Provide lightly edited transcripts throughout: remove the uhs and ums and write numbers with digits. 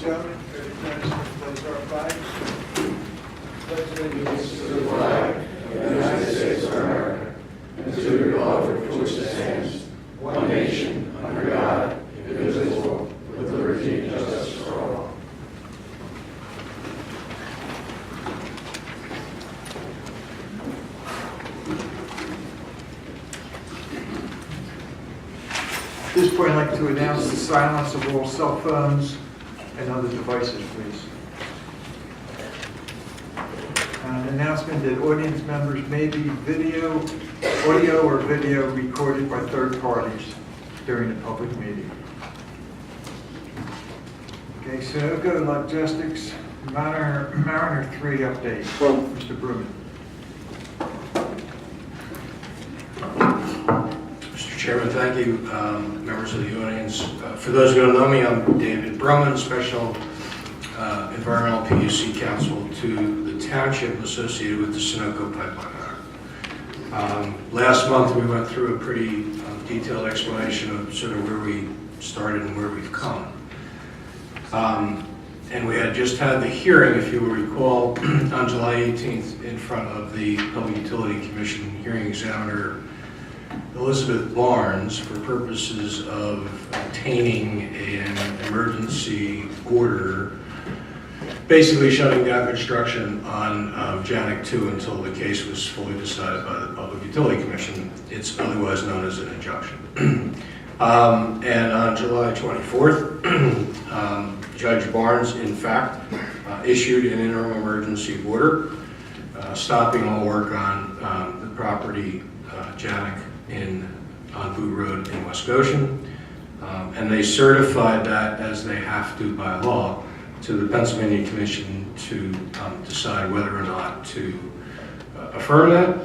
gentlemen, recognize and place our flags. Pledge allegiance To the flag of the United States of America and to the republic for which it stands, one nation, under God, indivisible, with liberty and justice for all. At this point, I'd like to announce the silence of all cell phones and other devices, please. An announcement that audience members may be audio or video recorded by third parties during the public meeting. Okay, so go to logistics, Mariner 3 update. Mr. Bruman. Mr. Chairman, thank you, members of the audience. For those who don't know me, I'm David Bruman, Special Environmental PUC Counsel to the Township associated with the Sunoco Pipeline matter. Last month, we went through a pretty detailed explanation of sort of where we started and where we've come. And we had just had the hearing, if you will recall, on July 18th in front of the Public Utility Commission hearing examiner Elizabeth Barnes for purposes of obtaining an emergency order basically shutting down construction on Janik 2 until the case was fully decided by the Public Utility Commission. It's otherwise known as an injunction. And on July 24th, Judge Barnes, in fact, issued an interim emergency order stopping all work on the property Janik on Boot Road in West Goshen. And they certified that, as they have to by law, to the Pennsylvania Commission to decide whether or not to affirm that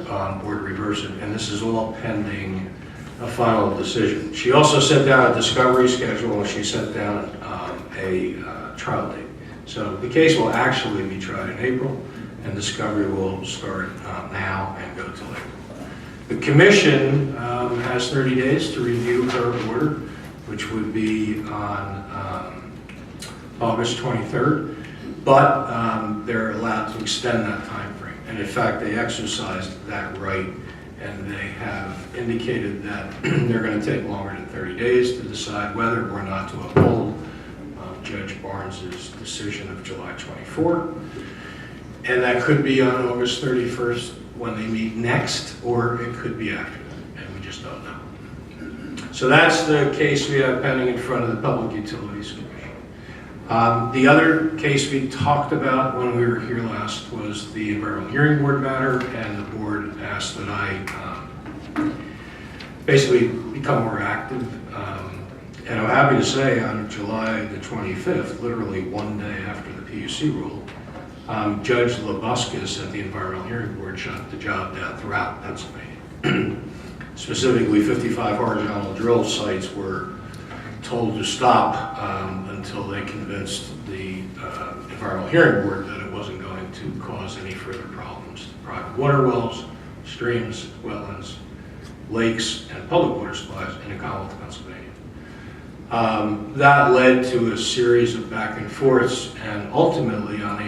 or to reverse it. And this is all pending a final decision. She also set down a discovery schedule and she set down a trial date. So the case will actually be tried in April and discovery will start now and go till April. The Commission has 30 days to review her order, which would be on August 23rd, but they're allowed to extend that time frame. And in fact, they exercised that right, and they have indicated that they're going to take longer than 30 days to decide whether or not to uphold Judge Barnes's decision of July 24. And that could be on August 31st when they meet next, or it could be after that, and we just don't know. So that's the case we have pending in front of the Public Utilities Commission. The other case we talked about when we were here last was the Environmental Hearing Board matter, and the board asked that I basically become more active. And I'm happy to say on July the 25th, literally one day after the PUC rule, Judge Labuskis at the Environmental Hearing Board shut the job down throughout Pennsylvania. Specifically, 55 horizontal drill sites were told to stop until they convinced the Environmental Hearing Board that it wasn't going to cause any further problems to private water wells, streams, wetlands, lakes, and public water supplies in the Commonwealth of Pennsylvania. That led to a series of back and forths, and ultimately on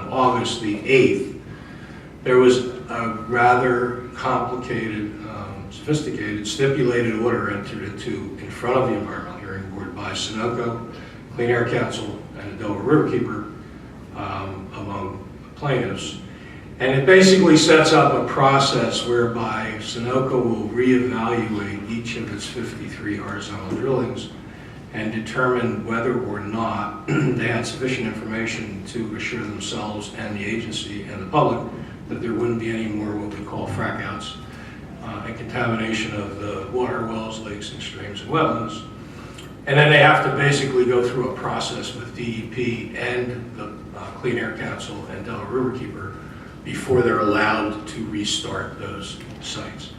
August the 8th, there was a rather complicated, sophisticated, stipulated order entered into in front of the Environmental Hearing Board by Sunoco, Clean Air Council, and the Delaware Riverkeeper, among plaintiffs. And it basically sets up a process whereby Sunoco will reevaluate each of its 53 horizontal drillings and determine whether or not they had sufficient information to assure themselves and the agency and the public that there wouldn't be any more what we call frack outs and contamination of the water wells, lakes, and streams and wetlands. And then they have to basically go through a process with DEP and the Clean Air Council and Delaware Riverkeeper before they're allowed to restart those sites.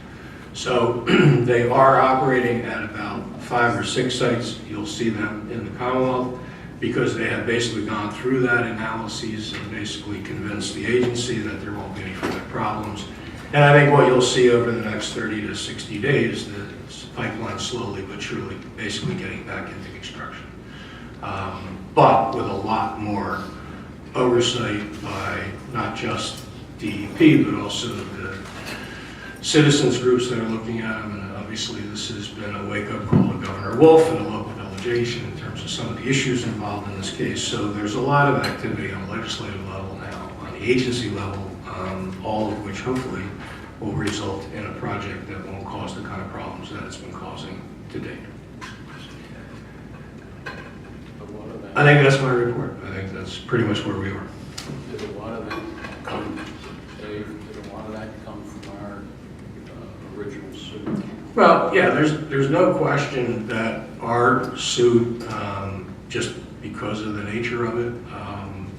So they are operating at about 5 or 6 sites. You'll see them in the Commonwealth because they have basically gone through that analysis and basically convinced the agency that there won't be any further problems. And I think what you'll see over the next 30 to 60 days, the pipeline slowly but surely basically getting back into construction. but with a lot more oversight by not just DEP, but also the citizens groups that are looking at them. And obviously this has been a wake-up call to Governor Wolf and the local delegation in terms of some of the issues involved in this case. So there's a lot of activity on the legislative level now, on the agency level, all of which hopefully will result in a project that won't cause the kind of problems that it's been causing to date. I think that's my report. I think that's pretty much where we are. Did a lot of that come, Dave, did a lot of that come from our original suit? Well, yeah, there's no question that our suit, just because of the nature of it,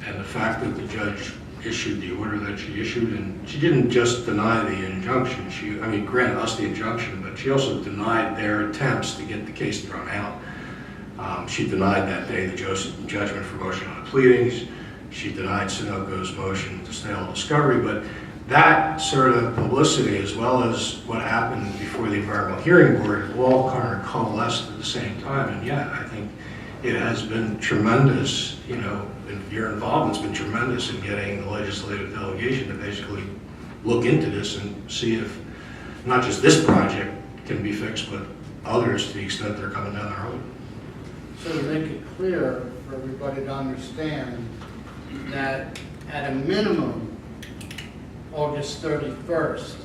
and the fact that the judge issued the order that she issued, and she didn't just deny the injunction, I mean, grant us the injunction, but she also denied their attempts to get the case thrown out. She denied that day the judgment for motion on the pleadings. She denied Sunoco's motion to stay all discovery, but that sort of publicity, as well as what happened before the Environmental Hearing Board, all kind of coalesced at the same time. And yeah, I think it has been tremendous, you know, your involvement's been tremendous in getting the legislative delegation to basically look into this and see if not just this project can be fixed, but others to the extent they're coming down the road. So to make it clear for everybody to understand that at a minimum, August 31st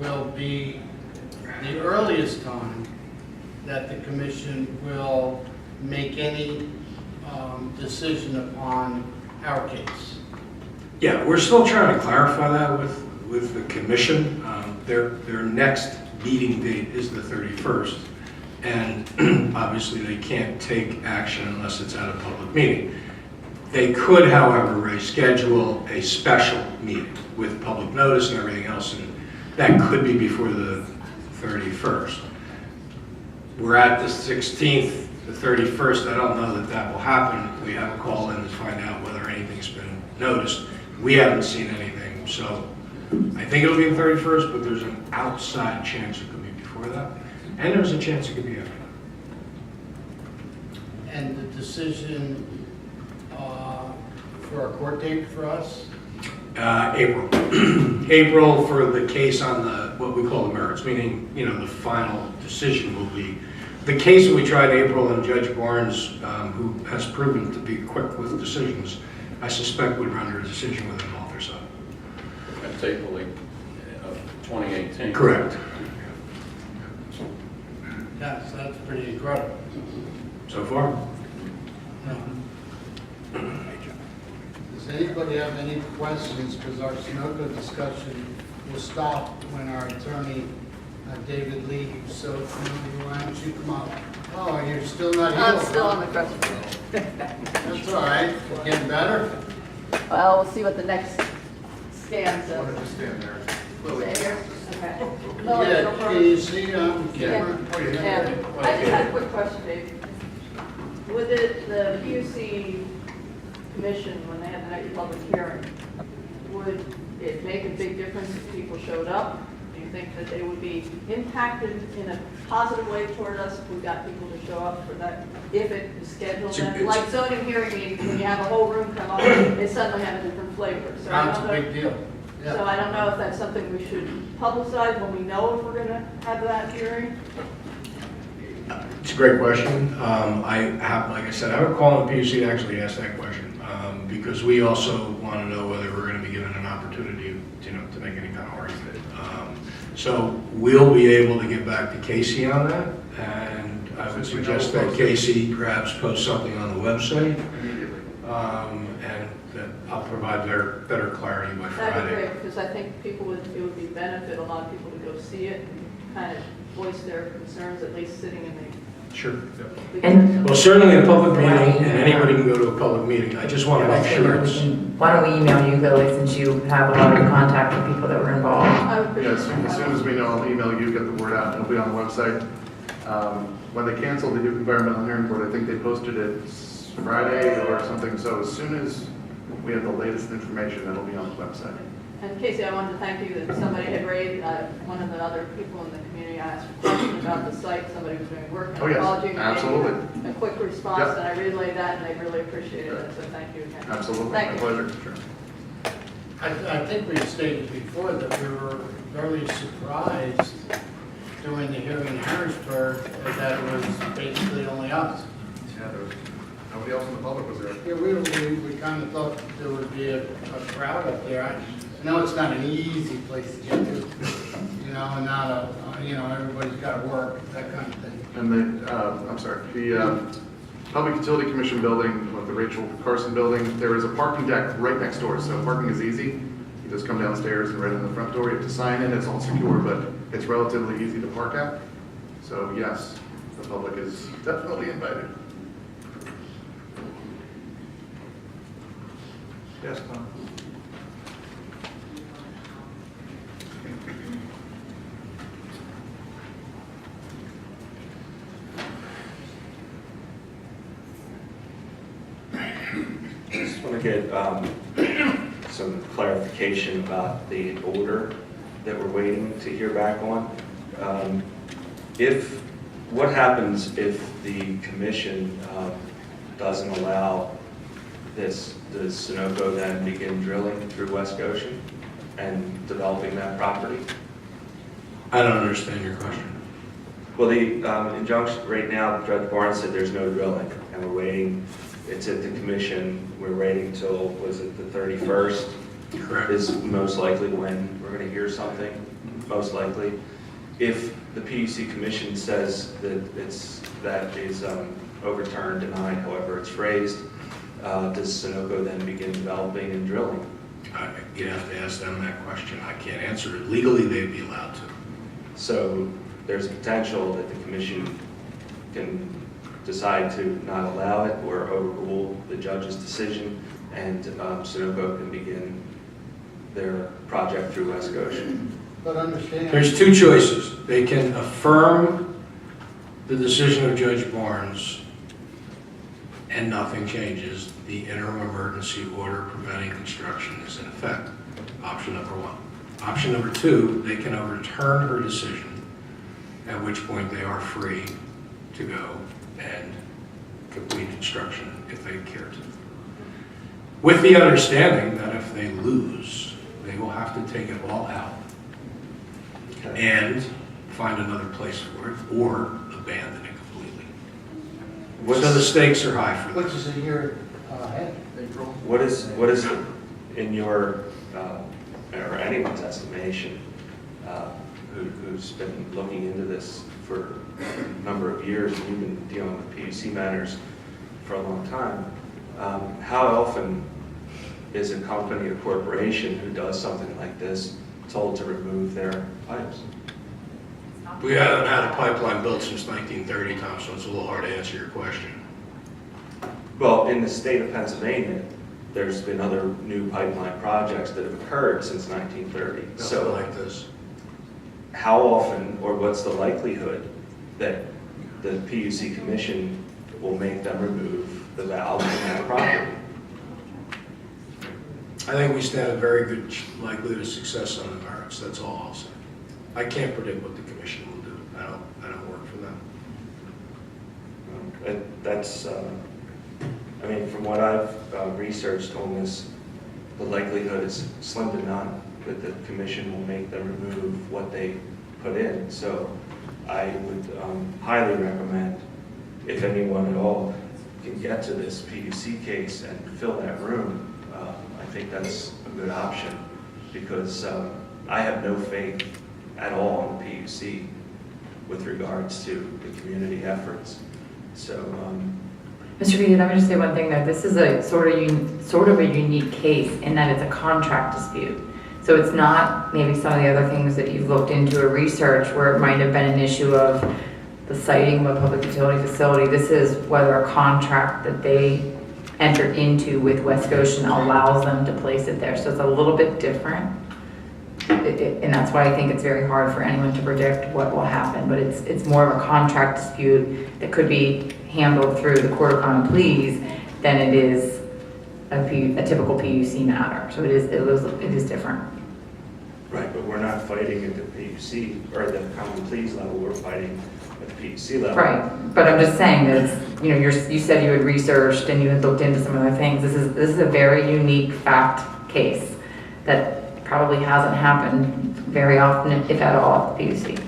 will be the earliest time that the commission will make any decision upon our case. Yeah, we're still trying to clarify that with the commission. Their next meeting date is the 31st. And obviously they can't take action unless it's at a public meeting. They could, however, reschedule a special meeting with public notice and everything else, and that could be before the 31st. We're at the 16th, the 31st. I don't know that that will happen. We have a call in to find out whether anything's been noticed. We haven't seen anything, so I think it'll be the 31st, but there's an outside chance it could be before that. And there's a chance it could be after that. And the decision for a court date for us? April. April for the case on what we call the merits, meaning, you know, the final decision will be. The case that we tried in April, and Judge Barnes, who has proven to be quick with decisions, I suspect would render a decision within a month or so. That's April of 2018. Correct. Yes, that's pretty incredible. So far? Does anybody have any questions? Because our Sunoco discussion will stop when our attorney, David leaves. So why don't you come up? Oh, you're still not here? I'm still on the crutch. That's all right. Getting better? Well, we'll see what the next scan says. Why don't you stand there? Stay here? Okay. Yeah, can you see on camera? Yeah. I just had a quick question, Dave. Would the PUC commission, when they had the next public hearing, would it make a big difference if people showed up? Do you think that they would be impacted in a positive way toward us if we got people to show up for that, if it is scheduled? And like zoning hearing meetings, when you have a whole room come up, they suddenly have a different flavor. So I That's a don't know. big deal. Yeah. So I don't know if that's something we should publicize when we know if we're going to have that hearing. It's a great question. I have, like I said, I have a call on the PUC to actually ask that question because we also want to know whether we're going to be given an opportunity, you know, to make any kind of argument. So we'll be able to get back to Casey on that, and I would suggest that Casey perhaps post something on the website, and that I'll provide better clarity by Friday. That'd be great, because I think it would be benefit a lot of people to go see it and kind of voice their concerns, at least sitting in the. Sure. And- Well, certainly a public meeting, and anybody can go to a public meeting. I just want to make sure it's. Why don't we email you, Lily, since you have a lot of contact with people that were involved? I would appreciate Yes, as soon that. as we know, I'll email you, get the word out, it'll be on the website. When they canceled the Duke Environmental Hearing Board, I think they posted it Friday or something, so as soon as we have the latest information, it'll be on the website. And Casey, I wanted to thank you that somebody had raised, one of the other people in the community asked a question about the site, somebody was doing work. And Oh, yes, I called you and gave absolutely. you a quick response, Yep. and I relayed that, and they really appreciated it, so thank you again. Absolutely, my Thank you. pleasure. Sure. I think we stated before that we were very surprised during the hearing in Harrisburg that it was basically only us. Yeah, there was, nobody else in the public was there. Yeah, we kind of thought there would be a crowd up there. I know it's not an easy place to get to, you know, and not everybody's got to work, that kind of thing. And the Public Utility Commission building, with the Rachel Carson building, there is a parking deck right next door, so parking is easy. You just come downstairs and right in the front door, you have to sign in, it's all secure, but it's relatively easy to park at. So yes, the public is definitely invited. Yes, Tom? Just want to get some clarification about the order that we're waiting to hear back on. What happens if the commission doesn't allow this? Does Sunoco then begin drilling through West Goshen and developing that property? I don't understand your question. Well, the injunction, right now, Judge Barnes said there's no drilling, and we're waiting. It's at the commission. We're waiting till, was it the 31st? Correct. Is most likely when we're going to hear something, most likely. If the PUC commission says that is overturned, denied, however it's phrased, does Sunoco then begin developing and drilling? You'd have to ask them that question. I can't answer it. Legally, they'd be allowed to. So there's a potential that the commission can decide to not allow it or overrule the judge's decision, and Sunoco can begin their project through West Goshen. But understand. There's two choices. They can affirm the decision of Judge Barnes and nothing changes. The interim emergency order preventing construction is in effect. Option number one. Option number two, they can overturn her decision, at which point they are free to go and complete construction if they care to. With the understanding that if they lose, they will have to take it all out and find another place for it or abandon it completely. So the stakes are high for them. Which is a year ahead, April. What is in your or anyone's estimation, who's been looking into this for a number of years, and you've been dealing with PUC matters for a long time, how often is a company or corporation who does something like this told to remove their pipes? We haven't had a pipeline built since 1930, Tom, so it's a little hard to answer your question. Well, in the state of Pennsylvania, there's been other new pipeline projects that have occurred since 1930. Nothing So like this. how often, or what's the likelihood that the PUC commission will make them remove the valve from that property? I think we stand a very good likelihood of success on the merits. That's all I'll say. I can't predict what the commission will do. I don't work for them. That's, I mean, from what I've researched on this, the likelihood is slim to none that the commission will make them remove what they put in. So I would highly recommend, if anyone at all can get to this PUC case and fill that room, I think that's a good option, because I have no faith at all in the PUC with regards to the community efforts. So, Mr. Beatty, let me just say one thing there. This is a sort of a unique case in that it's a contract dispute. So it's not maybe some of the other things that you've looked into or researched where it might have been an issue of the siting of a public utility facility. This is whether a contract that they entered into with West Goshen allows them to place it there. So it's a little bit different. And that's why I think it's very hard for anyone to predict what will happen. But it's more of a contract dispute that could be handled through the Court of Common Pleas than it is a typical PUC matter. So it is different. Right, but we're not fighting at the PUC, or the common pleas level, we're fighting at the PUC level. Right, but I'm just saying that it's, you said you had researched and you had looked into some other things. This is a very unique fact case that probably hasn't happened very often, if at all, at the PUC.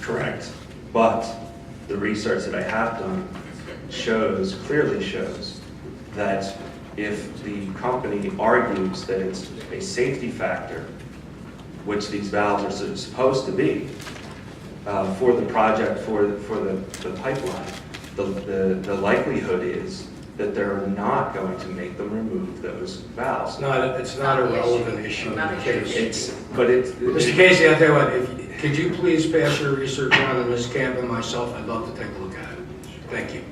Correct, but the research that I have done clearly shows that if the company argues that it's a safety factor, which these valves are supposed to be, for the project, for the pipeline, the likelihood is that they're not going to make them remove those valves. It's not a relevant issue in the case. Mr. It's Casey, I'll tell you what, could you please pass your research on to Ms. Camp and myself? I'd love to take a look at it. Thank you.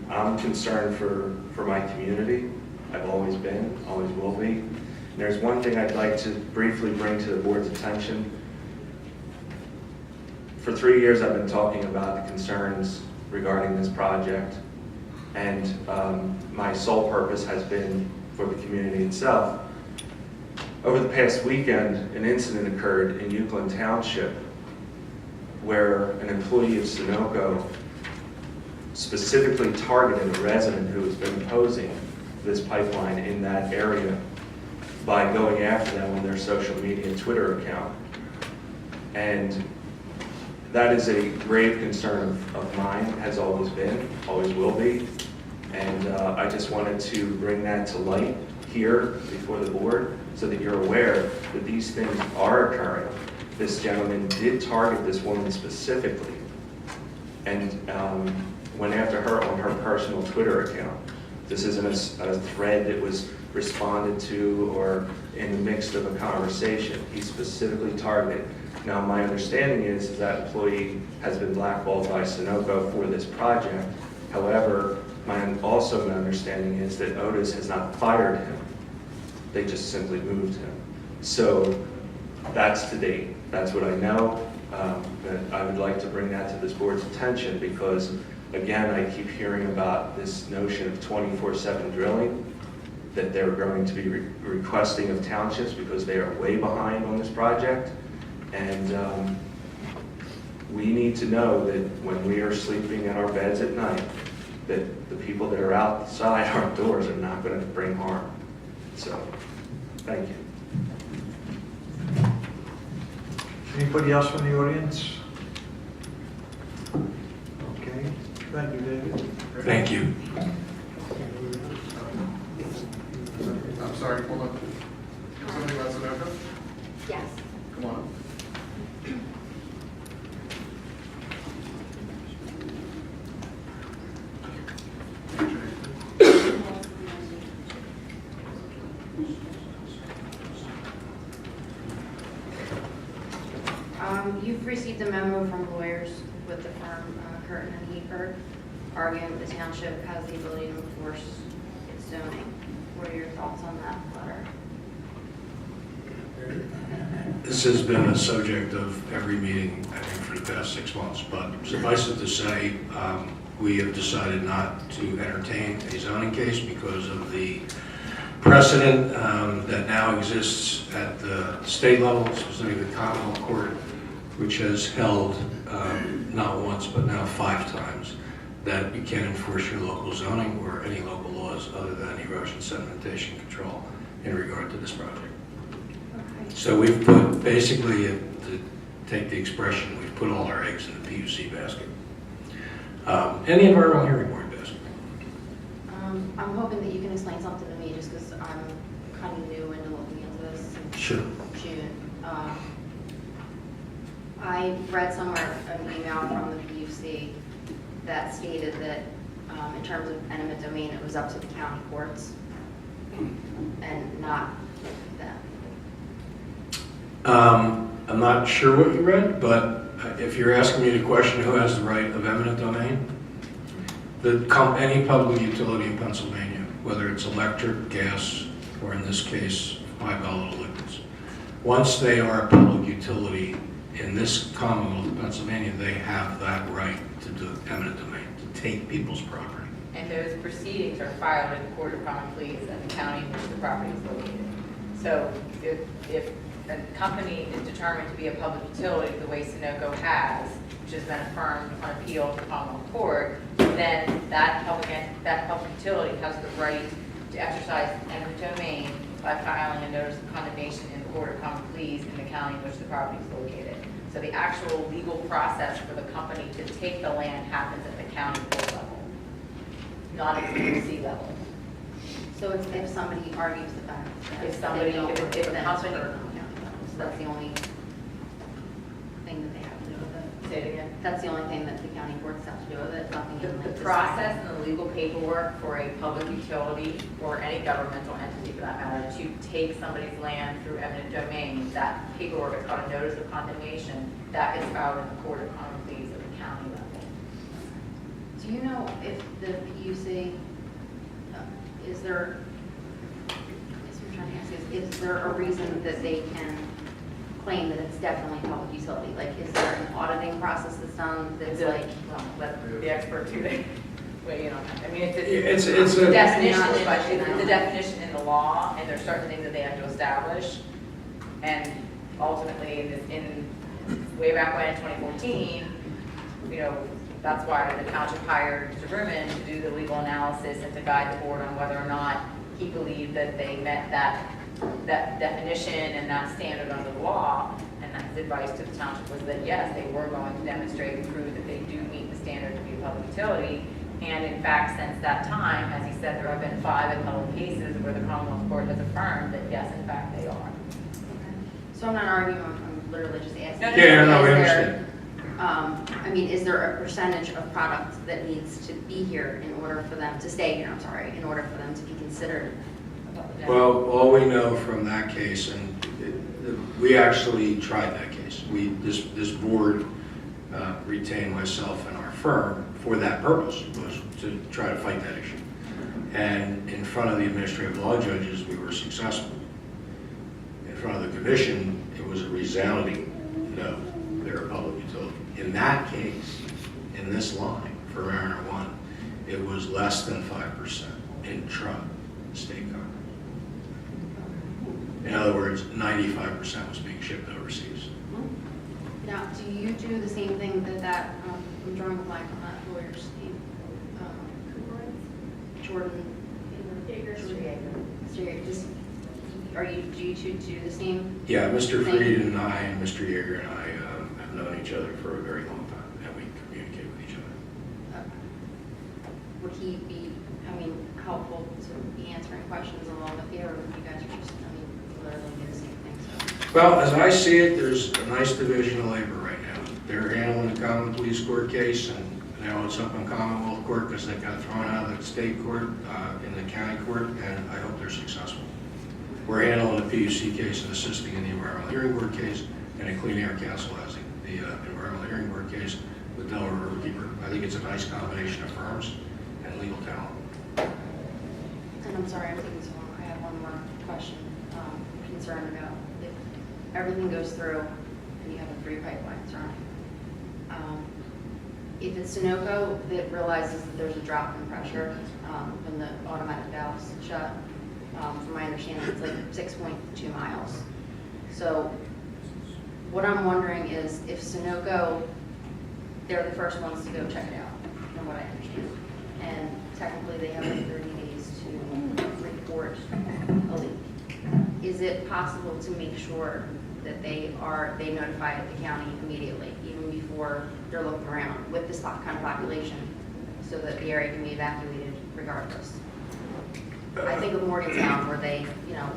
I'm concerned for my community. I've always been, always will be. And there's one thing I'd like to briefly bring to the board's attention. For 3 years, I've been talking about the concerns regarding this project, and my sole purpose has been for the community itself. Over the past weekend, an incident occurred in Euclid Township where an employee of Sunoco specifically targeted a resident who has been opposing this pipeline in that area by going after them on their social media Twitter account. And that is a grave concern of mine, has always been, always will be. And I just wanted to bring that to light here before the board so that you're aware that these things are occurring. This gentleman did target this woman specifically and went after her on her personal Twitter account. This isn't a thread that was responded to or in the midst of a conversation. He specifically targeted. Now, my understanding is that employee has been blackballed by Sunoco for this project. However, my understanding is that Otis has not fired him. They just simply moved him. So that's to date. That's what I know. But I would like to bring that to this board's attention because, again, I keep hearing about this notion of 24/7 drilling that they're going to be requesting of townships because they are way behind on this project. And we need to know that when we are sleeping in our beds at night, that the people that are outside our doors are not going to bring harm. So, thank you. Anybody else from the audience? Okay, thank you, David. Thank you. I'm sorry, hold on. Something about Sunoco? Yes. Come on. You've received a memo from lawyers with the firm Curtin and Heaper arguing that the township has the ability to enforce its zoning. What are your thoughts on that letter? This has been a subject of every meeting, I think, for the past 6 months, but suffice it to say, we have decided not to entertain a zoning case because of the precedent that now exists at the state level, specifically the Commonwealth Court, which has held not once but now 5 times that you can't enforce your local zoning or any local laws other than erosion sedimentation control in regard to this project. Okay. So we've put, basically, to take the expression, we've put all our eggs in the PUC basket. And the Environmental Hearing Board basket. I'm hoping that you can explain something to me just because I'm kind of new into looking into this since Sure. June. I read somewhere an email from the PUC that stated that in terms of eminent domain, it was up to the county courts and not them. I'm not sure what you read, but if you're asking me the question, who has the right of eminent domain? Any public utility in Pennsylvania, whether it's electric, gas, or in this case, high-volatile liquids. Once they are a public utility in this Commonwealth of Pennsylvania, they have that right to do eminent domain, to take people's property. And those proceedings are filed in the Court of Common Pleas in the county in which the property is located. So if a company is determined to be a public utility, the way Sunoco has, which has been affirmed on appeal to Commonwealth Court, then that public utility has the right to exercise eminent domain by filing a notice of condemnation in the Court of Common Pleas in the county in which the property is located. So the actual legal process for the company to take the land happens at the county court level, not at the PUC level. So it's if somebody argues the fact. that If somebody- they don't if work, a then it's company- heard on the county level. So that's the only thing that they have to do with it. Say it again. That's the only thing that the county courts have to do with it, nothing in like The this. process and the legal paperwork for a public utility or any governmental entity for that matter to take somebody's land through eminent domain, that paperwork is called a notice of condemnation, that is filed in the Court of Common Pleas at the county level. Do you know if the PUC, is there, I guess what I'm trying to ask is there a reason that they can claim that it's definitely a public utility? Like, is there an auditing process that's done that's like? Well, let the expert do that. Weigh in on that. I mean, It's it's a- a definition, Not a question, I it's a don't- definition in the law, and there's certain things that they have to establish. And ultimately, way back when in 2014, that's why the township hired Mr. Berman to do the legal analysis and to guide the board on whether or not he believed that they met that definition and that standard under the law. And his advice to the township was that, yes, they were going to demonstrate and prove that they do meet the standard to be a public utility. And in fact, since that time, as he said, there have been 5 appellate cases where the Commonwealth Court has affirmed that, yes, in fact, they are. So I'm not arguing, I'm literally just asking. Yeah, no, we Is there- understand. I mean, is there a percentage of product that needs to be here in order for them to stay here, in order for them to be considered a public utility? Well, all we know from that case, and we actually tried that case. This board retained myself and our firm for that purpose, was to try to fight that issue. And in front of the administrative law judges, we were successful. In front of the commission, it was a resounding no, they're a public utility. In that case, in this line for Mariner 1, it was less than 5% intra-state government. In other words, 95% was being shipped overseas. Now, do you do the same thing that, I'm drawing a blank on that lawyer's name? Jordan. So you're just, do you two do the same? Yeah, Mr. Freed and I and Mr. Yeager and I have known each other for a very long time, and we communicate with each other. Would he be, helpful to be answering questions along with you, or would you guys just, literally do the same thing, so? Well, as I see it, there's a nice division of labor right now. They're handling the common police court case, and now it's up in Commonwealth Court because they got thrown out of the state court in the county court, and I hope they're successful. We're handling the PUC case and assisting in the environmental hearing board case, and a Clean Air Council has the environmental hearing board case with Delaware Riverkeeper. I think it's a nice combination of firms and legal talent. And I'm sorry I'm taking so long, I have one more question, concerned about if everything goes through and you have the 3 pipelines running. If it's Sunoco that realizes that there's a drop in pressure when the automatic valves shut, from my understanding, it's like 6.2 miles. So what I'm wondering is if Sunoco, they're the first ones to go check it out, from what I understand. And technically they have like 30 days to report a leak. Is it possible to make sure that they notify the county immediately, even before they're looking around with this kind of population, so that the area can be evacuated regardless? I think of Morgantown where they,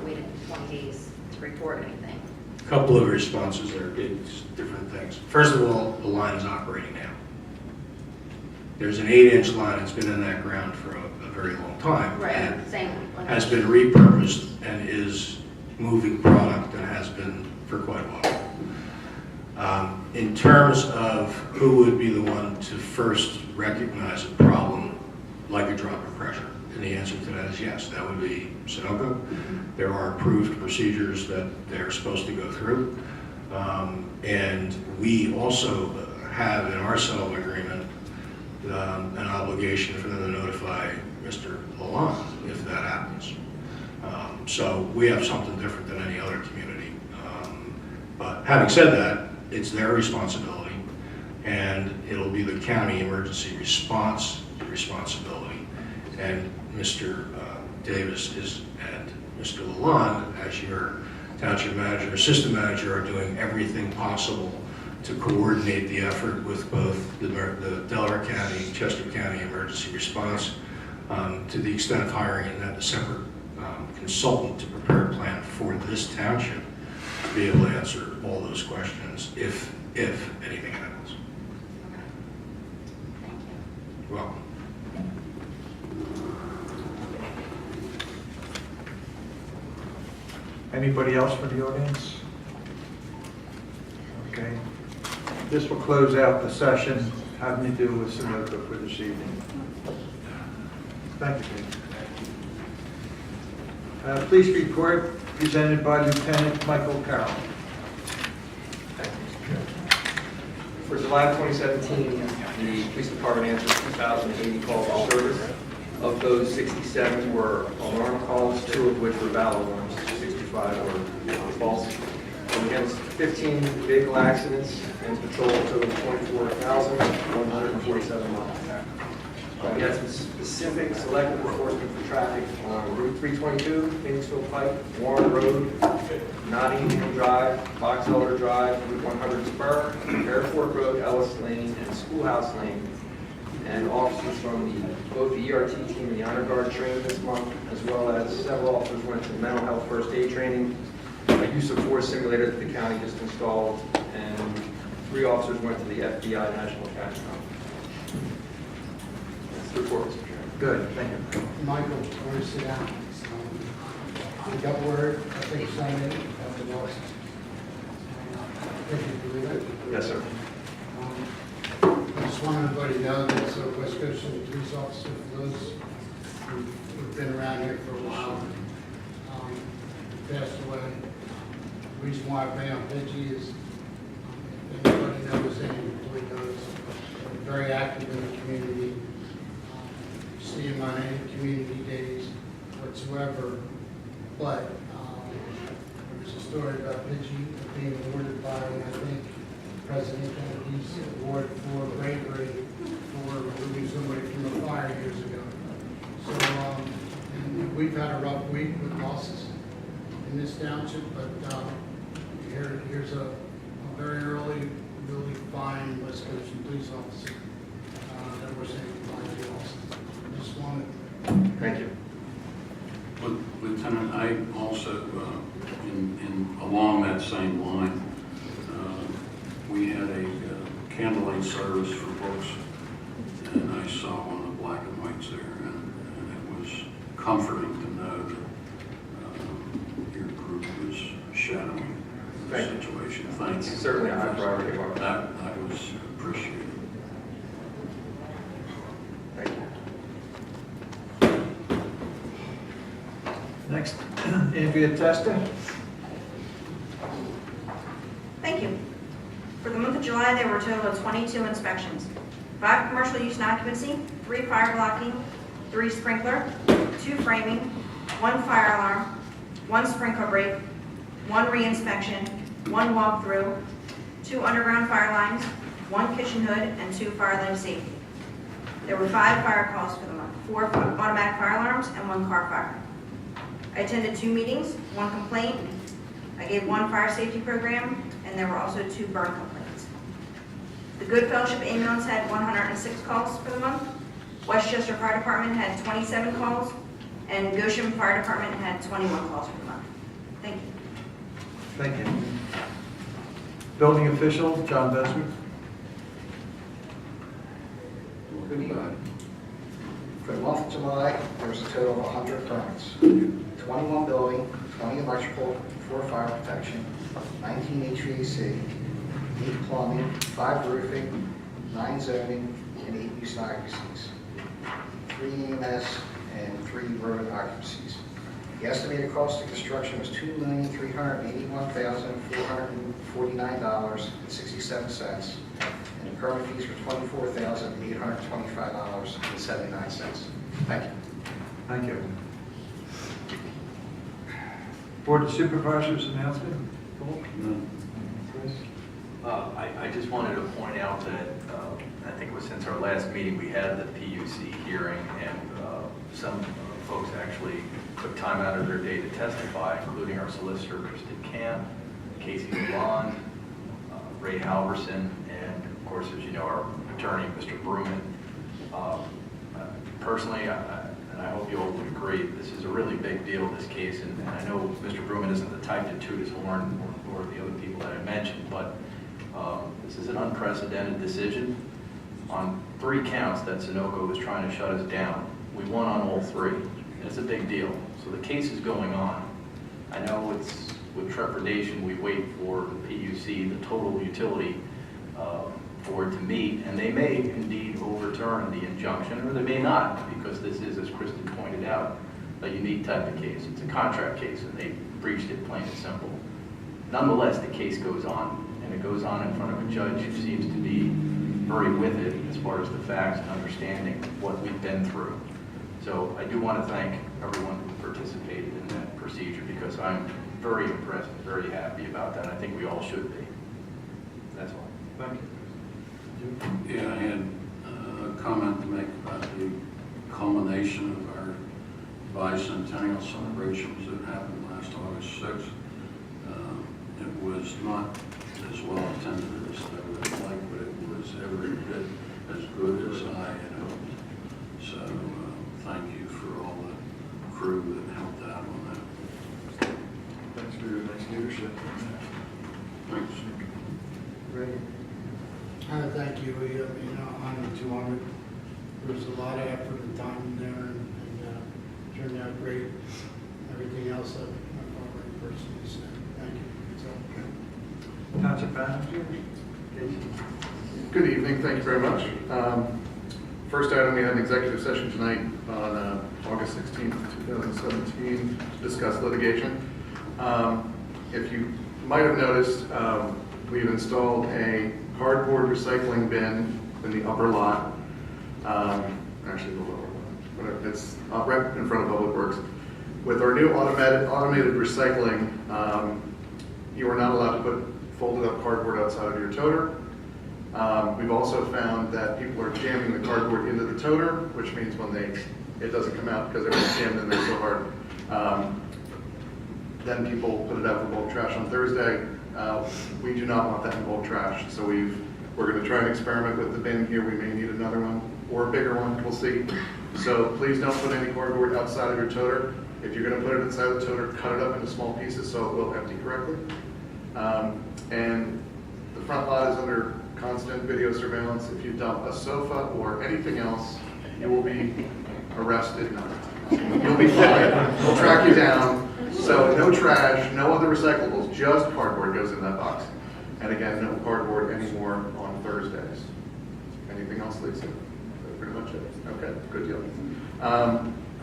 waited 20 days to report anything. A couple of responses there, it's different things. First of all, the line is operating now. There's an 8-inch line that's been in that ground for a very long time. Right, and same. has been repurposed and is moving product and has been for quite a while. In terms of who would be the one to first recognize a problem like a drop in pressure, and the answer to that is yes, that would be Sunoco. There are approved procedures that they're supposed to go through. And we also have in our settlement agreement an obligation for them to notify Mr. Lalonde if that happens. So we have something different than any other community. But having said that, it's their responsibility, and it'll be the county emergency response responsibility. And Mr. Davis and Mr. Lalonde, as your township manager, assistant manager, are doing everything possible to coordinate the effort with both the Delaware County, Chester County emergency response, to the extent of hiring a separate consultant to prepare a plan for this township to be able to answer all those questions if anything happens. Thank you. You're welcome. Anybody else from the audience? Okay. This will close out the session having to do with Sunoco for this evening. Thank you, Dave. Police report presented by Lieutenant Michael Carroll. For July of 2017, the police department answered 2,080 calls for service. Of those, 67 were alarm calls, 2 of which were valid alarms, 65 were false. We had 15 vehicle accidents and patrol total 24,147 miles. We had some specific selective enforcement for traffic on Route 322, Phoenixville Pike, Warren Road, Nottingham Hill Drive, Box Elder Drive, Route 100 Spur, Airport Road, Ellis Lane, and Schoolhouse Lane. And officers from both the ERT team and the Honor Guard trained this month, as well as several officers went to mental health first aid training, a use of force simulator that the county just installed, and 3 officers went to the FBI National Academy. That's the report, Mr. Chairman. Good, thank you. Michael, before you sit down, we got word, I think, Sunday, of the BoS. Did you believe it? Yes, sir. I just want everybody to know that West Goshen police officer, for those who've been around here for a while, passed away. The reason why I bring up Pidgey is, if anybody knows, any employee knows, very active in the community. See him on any community days whatsoever. But there's a story about Pidgey being awarded by, I think, President Kennedy's award for bravery for removing somebody from a fire years ago. So, and we've had a rough week with losses in this township, but here's a very early, really fine West Goshen police officer that we're saying goodbye to also. I just wanted. Thank you. Lieutenant, I also, along that same line, we had a candlelight service for books, and I saw one of the black and whites there, and it was comforting to know that your group was shadowing the Thank you. situation. Thank you. It's certainly a high priority of ours. That was appreciated. Thank you. Next, Andrea Testa. Thank you. For the month of July, there were a total of 22 inspections. 5 commercial use and occupancy, 3 fire blocking, 3 sprinkler, 2 framing, 1 fire alarm, 1 sprinkler break, 1 re-inspection, 1 walkthrough, 2 underground fire lines, 1 kitchen hood, and 2 fire lane safety. There were 5 fire calls for the month, 4 automatic fire alarms, and 1 car fire. I attended 2 meetings, 1 complaint. I gave 1 fire safety program, and there were also 2 burn complaints. The Good Fellowship Ambulance had 106 calls for the month. Westchester Fire Department had 27 calls, and Goshen Fire Department had 21 calls for the month. Thank you. Thank you. Building official, John Beswick. Good evening. For the month of July, there was a total of 100 permits. 21 building, 20 electrical, 4 fire protection, 19 HVAC, 8 plumbing, 5 roofing, 9 zoning, and 8 use and occupancies, 3 EMS, and 3 road occupancies. The estimated cost of construction was $2,381,449.67, and the permit fees were $24,825.79. Thank you. Thank you. Board of Supervisors announcement? Paul? Chris? I just wanted to point out that, I think it was since our last meeting, we had the PUC hearing, and some folks actually took time out of their day to testify, including our solicitor, Kristen Camp, Casey Lalonde, Ray Halverson, and of course, as you know, our attorney, Mr. Bruman. Personally, and I hope you all would agree, this is a really big deal, this case, and I know Mr. Bruman isn't the type to toot his horn, or the other people that I mentioned, but this is an unprecedented decision. On 3 counts that Sunoco was trying to shut us down, we won on all 3. It's a big deal. So the case is going on. I know it's with trepidation we wait for the PUC, the total utility, for it to meet, and they may indeed overturn the injunction, or they may not, because this is, as Kristen pointed out, a unique type of case. It's a contract case, and they breached it plain and simple. Nonetheless, the case goes on, and it goes on in front of a judge who seems to be very with it as far as the facts and understanding what we've been through. So I do want to thank everyone who participated in that procedure, because I'm very impressed and very happy about that. I think we all should be. That's all. Thank you. Yeah, I had a comment to make about the culmination of our bicentennial celebrations that happened last August 6th. It was not as well attended as I would have liked, but it was every bit as good as I had hoped. So thank you for all the crew that helped out on that. Thanks for your nice leadership. Thanks. Ray? Thank you. We, on the 200, there was a lot of effort and time in there, and turned out great. Everything else I've already personally said. Thank you. Township Manager? Casey? Good evening, thank you very much. First item, we had an executive session tonight on August 16th, 2017, to discuss litigation. If you might have noticed, we've installed a cardboard recycling bin in the upper lot, actually the lower lot, whatever, it's right in front of Public Works. With our new automated recycling, you are not allowed to put folded up cardboard outside of your toter. We've also found that people are jamming the cardboard into the toter, which means when it doesn't come out because everything's jammed in there so hard. Then people put it out for bulk trash on Thursday. We do not want that in bulk trash, so we're going to try and experiment with the bin here. We may need another one or a bigger one, we'll see. So please don't put any cardboard outside of your toter. If you're going to put it inside the toter, cut it up into small pieces so it will empty correctly. And the front lot is under constant video surveillance. If you dump a sofa or anything else, you will be arrested. No, you'll be fined. We'll track you down. So no trash, no other recyclables, just cardboard goes in that box. And again, no cardboard anymore on Thursdays. Anything else, Lisa? That's pretty much it. Okay, good deal.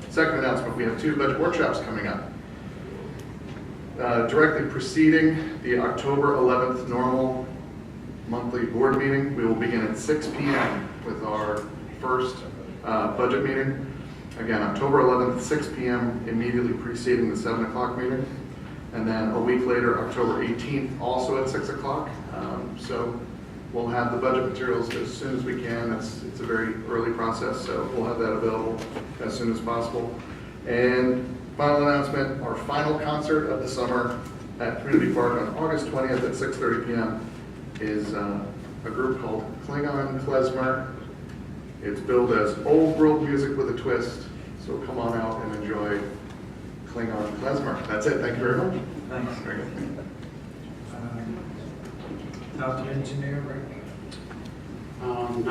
Second announcement, we have 2 budget workshops coming up. Directly preceding the October 11th normal monthly board meeting, we will begin at 6 p.m. with our first budget meeting. Again, October 11th, 6 p.m., immediately preceding the 7 o'clock meeting. And then a week later, October 18th, also at 6 o'clock. So we'll have the budget materials as soon as we can. It's a very early process, so we'll have that available as soon as possible. And final announcement, our final concert of the summer at Community Park on August 20th at 6:30 p.m. is a group called Klingon Klezmer. It's billed as old world music with a twist, so come on out and enjoy Klingon Klezmer. That's it, thank you very much. Thanks. Very good. Township Engineer, Rick? On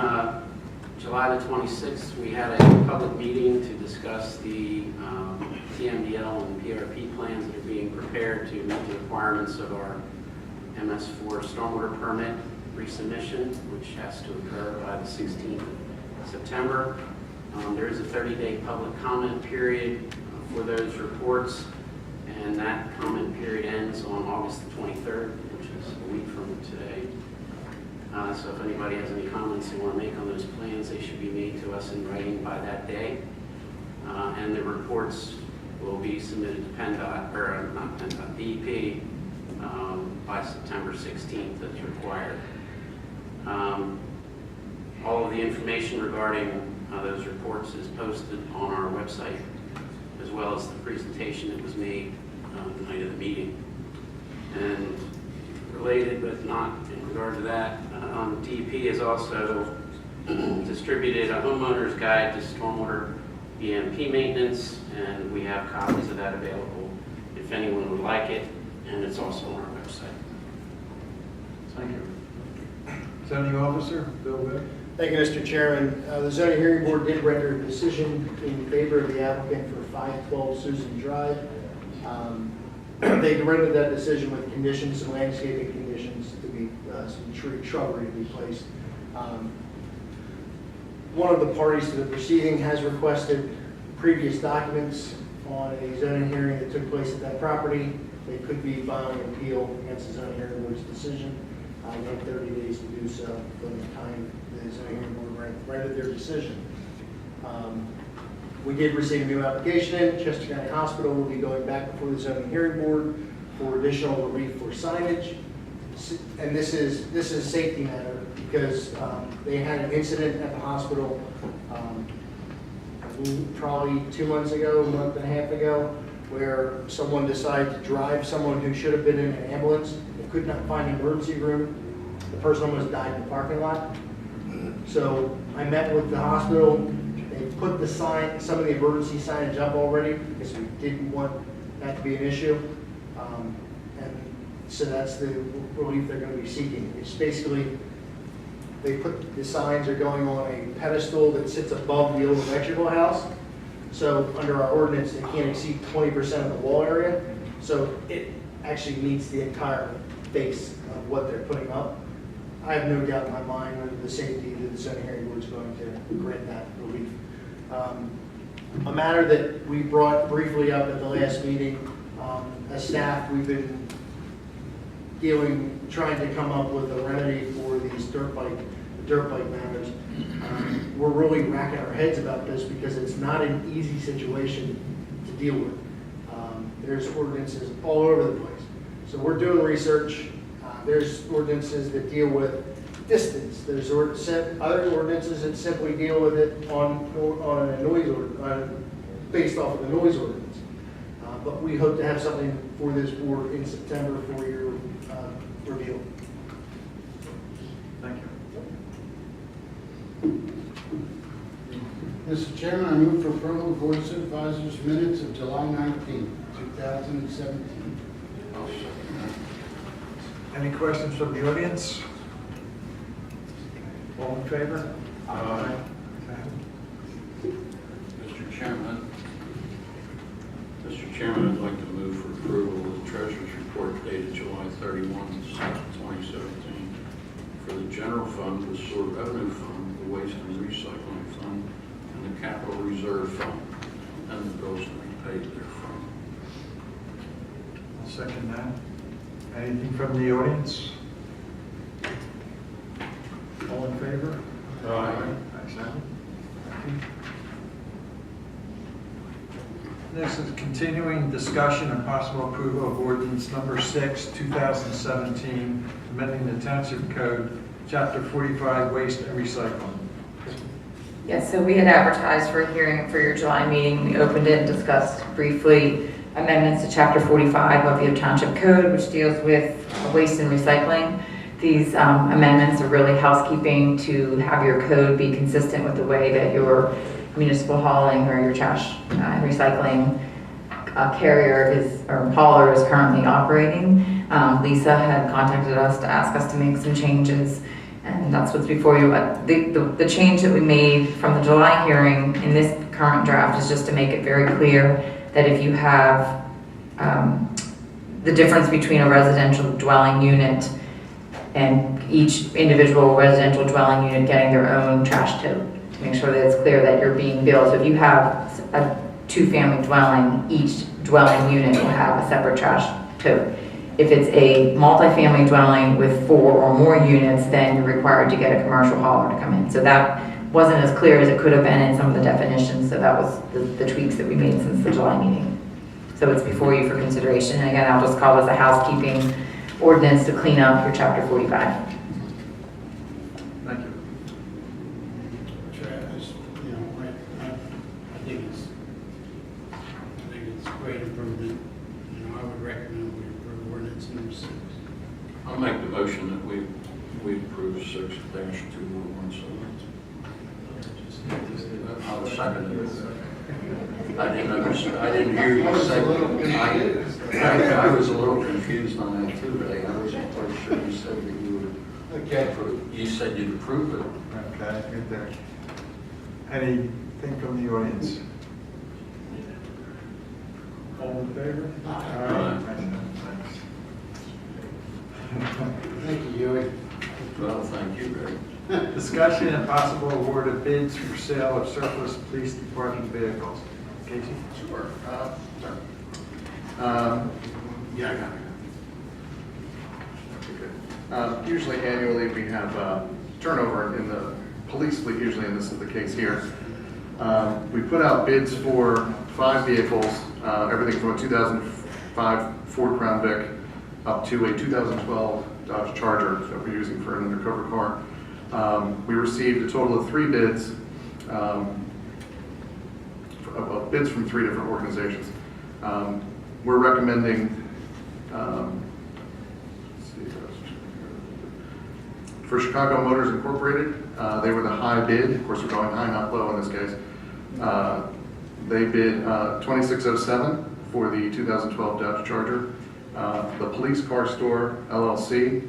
July the 26th, we had a public meeting to discuss the TMDL and PRP plans that are being prepared to meet the requirements of our MS4 stormwater permit resubmission, which has to occur by the 16th of September. There is a 30-day public comment period for those reports, and that comment period ends on August the 23rd, which is a week from today. So if anybody has any comments they want to make on those plans, they should be made to us in writing by that day. And the reports will be submitted to PennDOT, or not PennDOT, DEP, by September 16th as required. All of the information regarding those reports is posted on our website, as well as the presentation that was made the night of the meeting. And related, but not in regard to that, DEP has also distributed a homeowner's guide to stormwater EMP maintenance, and we have copies of that available if anyone would like it, and it's also on our website. Thank you. Zoning Officer, Bill Witt. Thank you, Mr. Chairman. The zoning hearing board did render a decision in favor of the applicant for 512 Susan Drive. They rendered that decision with conditions, some landscaping conditions to be, some tree shrubbery to be placed. One of the parties to the proceeding has requested previous documents on a zoning hearing that took place at that property. They could be filing an appeal against the zoning hearing board's decision. They have 30 days to do so from the time the zoning hearing board rendered their decision. We did receive a new application in. Chester County Hospital will be going back before the zoning hearing board for additional relief for signage. And this is a safety matter because they had an incident at the hospital probably 2 months ago, a month and a half ago, where someone decided to drive someone who should have been in an ambulance. They could not find an emergency room. The person almost died in the parking lot. So I met with the hospital. They put the sign, some of the emergency signage up already because we didn't want that to be an issue. And so that's the relief they're going to be seeking. It's basically, they put the signs are going on a pedestal that sits above the old electrical house. So under our ordinance, they can't exceed 20% of the wall area. So it actually meets the entire face of what they're putting up. I have no doubt in my mind under the safety that the zoning hearing board is going to grant that relief. A matter that we brought briefly up at the last meeting, as staff, we've been trying to come up with a remedy for these dirt bike matters. We're really racking our heads about this because it's not an easy situation to deal with. There's ordinances all over the place. So we're doing research. There's ordinances that deal with distance. There's other ordinances that simply deal with it on a noise order, based off of the noise ordinance. But we hope to have something for this board in September for your review. Thank you. Mr. Chairman, I move for approval of Board of Supervisors minutes of July 19, 2017. Any questions from the audience? All in favor? Aye. Mr. Chairman, I'd like to move for approval of the Treasurer's Report dated July 31, 2017 for the General Fund, the Sewer Revenue Fund, the Waste and Recycling Fund, and the Capital Reserve Fund, and the bills to be paid therefrom. I'll second that. Anything from the audience? All in favor? Aye. Ayes have it. Thank you. This is continuing discussion and possible approval of ordinance number 6, 2017, amending the Township Code, Chapter 45, Waste and Recycling. Yes, so we had advertised for a hearing for your July meeting. We opened it and discussed briefly amendments to Chapter 45 of your Township Code, which deals with waste and recycling. These amendments are really housekeeping to have your code be consistent with the way that your municipal hauling or your trash and recycling carrier or hauler is currently operating. Lisa had contacted us to ask us to make some changes, and that's what's before you. The change that we made from the July hearing in this current draft is just to make it very clear that if you have the difference between a residential dwelling unit and each individual residential dwelling unit getting their own trash tote, to make sure that it's clear that you're being billed. So if you have a two-family dwelling, each dwelling unit will have a separate trash tote. If it's a multifamily dwelling with 4 or more units, then you're required to get a commercial hauler to come in. So that wasn't as clear as it could have been in some of the definitions. So that was the tweaks that we made since the July meeting. So it's before you for consideration. And again, I'll just call this a housekeeping ordinance to clean up your chapter 45. Thank you. Travis, you know, I think it's great improvement. You know, I would recommend we approve ordinance number 6. I'll make the motion that we approve 6-2117. I'll second it. I didn't hear you say. I was a little confused on that too, Ray. I wasn't quite sure you said that you would approve. You said you'd approve it. Okay, good there. Anything from the audience? All in favor? Aye. Thank you, Huey. Well, thank you, Ray. Discussion and possible award of bids for sale of surplus police department vehicles. Casey? Sure. Yeah, I got it. Okay, good. Usually annually, we have turnover in the police fleet, usually, and this is the case here. We put out bids for 5 vehicles, everything from a 2005 Ford Crown Vic up to a 2012 Dodge Charger that we're using for an undercover car. We received a total of 3 bids, bids from 3 different organizations. We're recommending, for Chicago Motors Incorporated, they were the high bid. Of course, we're going high, not low in this case. They bid $2,607 for the 2012 Dodge Charger. The Police Car Store LLC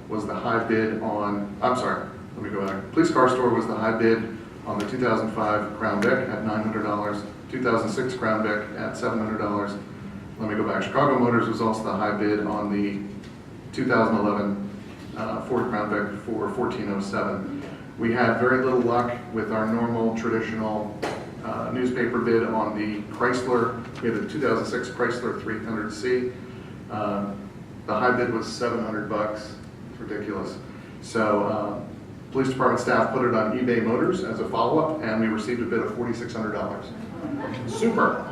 was the high bid on, I'm sorry, let me go back. Police Car Store was the high bid on the 2005 Crown Vic at $900, 2006 Crown Vic at $700. Let me go back. Chicago Motors was also the high bid on the 2011 Ford Crown Vic for $1,407. We had very little luck with our normal traditional newspaper bid on the Chrysler. We had a 2006 Chrysler 300C. The high bid was $700. It's ridiculous. So police department staff put it on eBay Motors as a follow-up, and we received a bid of $4,600. Super.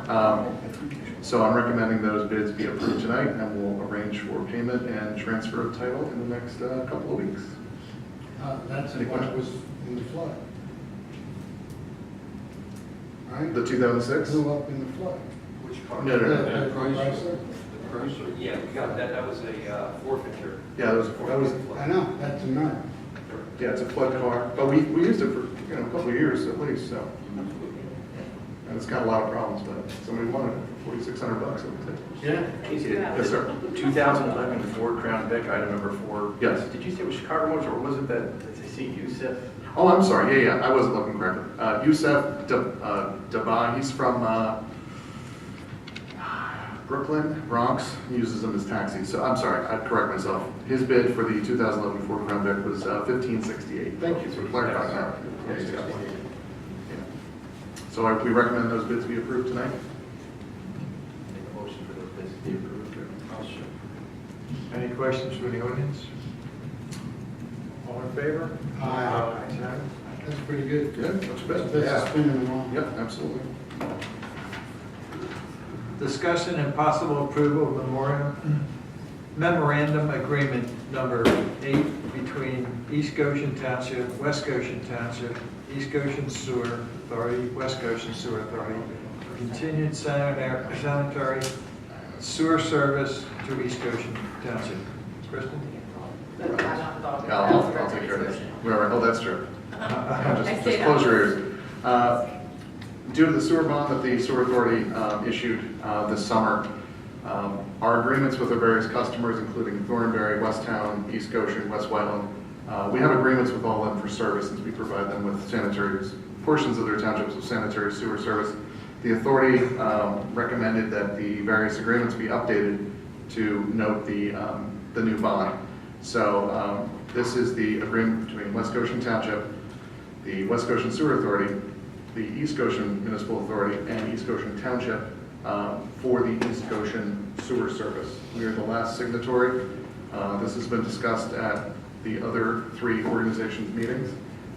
So I'm recommending those bids be approved tonight, and we'll arrange for payment and transfer of title in the next couple of weeks. That's what was in the flood. Right? The 2006? Blew up in the flood. Which car? No, no, no. The Chrysler. Yeah, we got that, that was a forfeiture. Yeah, that was, I know, that's a no. yeah, it's a flood car, but we used it for, a couple of years at least, so. And it's got a lot of problems, but somebody wanted it for $4,600, it would take. Yeah. Casey, Yes, sir. 2011 Ford Crown Vic, item number 4. Yes. Did you say it was Chicago Motors, or was it that, did I see Yusuf? Oh, I'm sorry, yeah, I wasn't looking correctly. Youssef Dabai, he's from Brooklyn, Bronx, he uses them as taxis. So I'm sorry, I'd correct myself. His bid for the 2011 Ford Crown Vic was $1,568. Thank you. So clarifying that. Yeah, he's got one. Yeah. So we recommend those bids be approved tonight. Make a motion for those bids to be approved. Any questions from the audience? All in favor? Aye. Ayes have it. That's pretty good. Good, that's good. This is spinning along. Yep, absolutely. Discussion and possible approval of memorandum agreement number 8 between East Goshen Township, West Goshen Township, East Goshen Sewer Authority, West Goshen Sewer Authority, for continued sanitary sewer service to East Goshen Township. Kristen? Yeah, I'll take care of this. Oh, that's true. Just close your ears. Due to the sewer bond that the sewer authority issued this summer, our agreements with our various customers, including Thornberry, Westtown, East Goshen, West Whiteland, we have agreements with all of them for service since we provide them with sanitary portions of their townships of sanitary sewer service. The authority recommended that the various agreements be updated to note the new bond. So this is the agreement between West Goshen Township, the West Goshen Sewer Authority, the East Goshen Municipal Authority, and East Goshen Township for the East Goshen Sewer Service. We are the last signatory. This has been discussed at the other 3 organizations' meetings,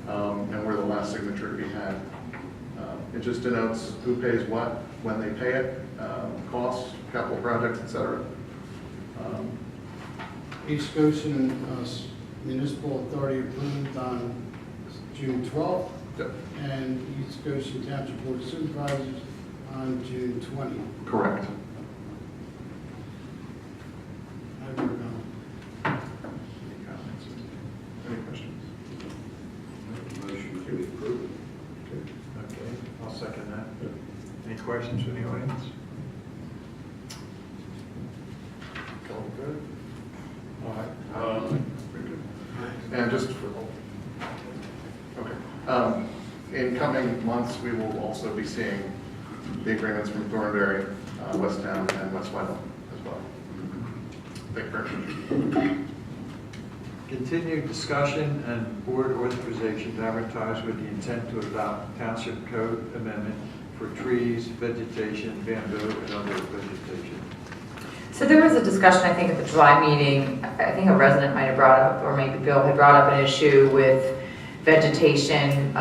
and we're the last signature to be had It just denotes who pays what, when they pay it, costs, capital projects, et cetera. East Goshen Municipal Authority approved on June 12th, Yep. and East Goshen Township Board of Supervisors on June 20th. Correct. I have no comment. Any comments? Any questions? Motion to approve. Okay, I'll second that. Any questions from the audience? All good? All right. Very good. And just for, okay. In coming months, we will also be seeing the agreements from Thornberry, West Town, and West Whitehall as well. Thank you very much. Continued discussion and board authorization to advertise with the intent to adopt township code amendment for trees, vegetation, bamboo, and other vegetation. So there was a discussion, I think, at the July meeting. I think a resident might have brought up, or maybe Bill had brought up an issue with vegetation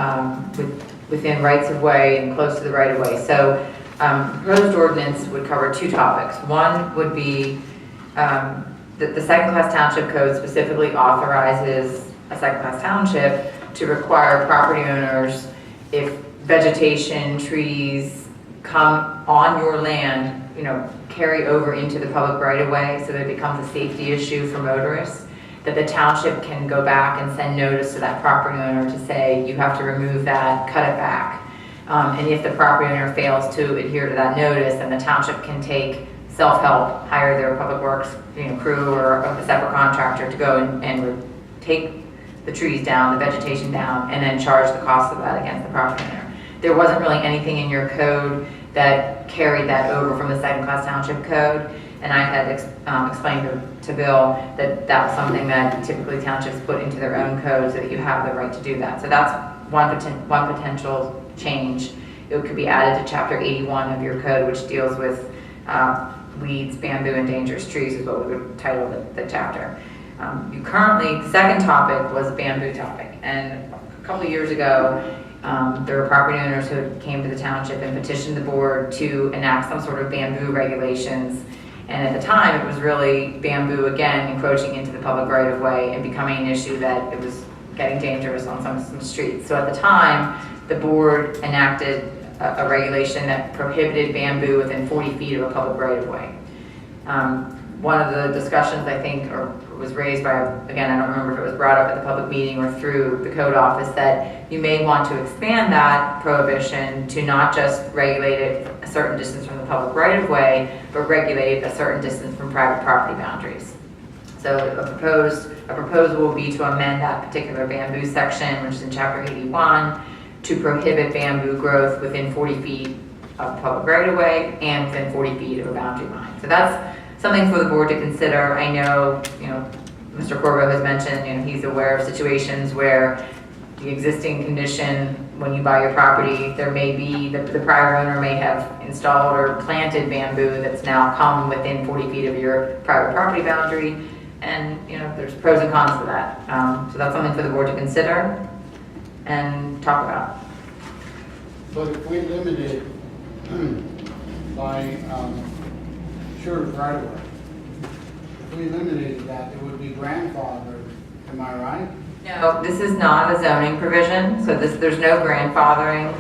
within rights of way and close to the right of way. So proposed ordinance would cover two topics. One would be the second-class township code specifically authorizes a second-class township to require property owners, if vegetation, trees come on your land, carry over into the public right-of-way so that it becomes a safety issue for motorists, that the township can go back and send notice to that property owner to say, you have to remove that, cut it back. And if the property owner fails to adhere to that notice, then the township can take self-help, hire their public works crew or a separate contractor to go and take the trees down, the vegetation down, and then charge the cost of that against the property owner. There wasn't really anything in your code that carried that over from the second-class township code, and I had explained to Bill that that was something that typically townships put into their own code so that you have the right to do that. So that's one potential change. It could be added to Chapter 81 of your code, which deals with weeds, bamboo, and dangerous trees is what we would title the chapter. The second topic was a bamboo topic, and a couple of years ago, there were property owners who came to the township and petitioned the board to enact some sort of bamboo regulations. And at the time, it was really bamboo, again, encroaching into the public right-of-way and becoming an issue that it was getting dangerous on some streets. So at the time, the board enacted a regulation that prohibited bamboo within 40 feet of a public right-of-way. One of the discussions, I think, or was raised by, again, I don't remember if it was brought up at the public meeting or through the code office, that you may want to expand that prohibition to not just regulate it a certain distance from the public right-of-way, but regulate it a certain distance from private property boundaries. So a proposal will be to amend that particular bamboo section, which is in Chapter 81, to prohibit bamboo growth within 40 feet of public right-of-way and within 40 feet of a boundary line. So that's something for the board to consider. I know, Mr. Corbo has mentioned, he's aware of situations where the existing condition, when you buy your property, there may be, the prior owner may have installed or planted bamboo that's now come within 40 feet of your private property boundary. And, there's pros and cons to that. So that's something for the board to consider and talk about. But if we limit it by short right of way, if we limited that, it would be grandfathered, am I right? No, this is not a zoning provision, so there's no grandfathering.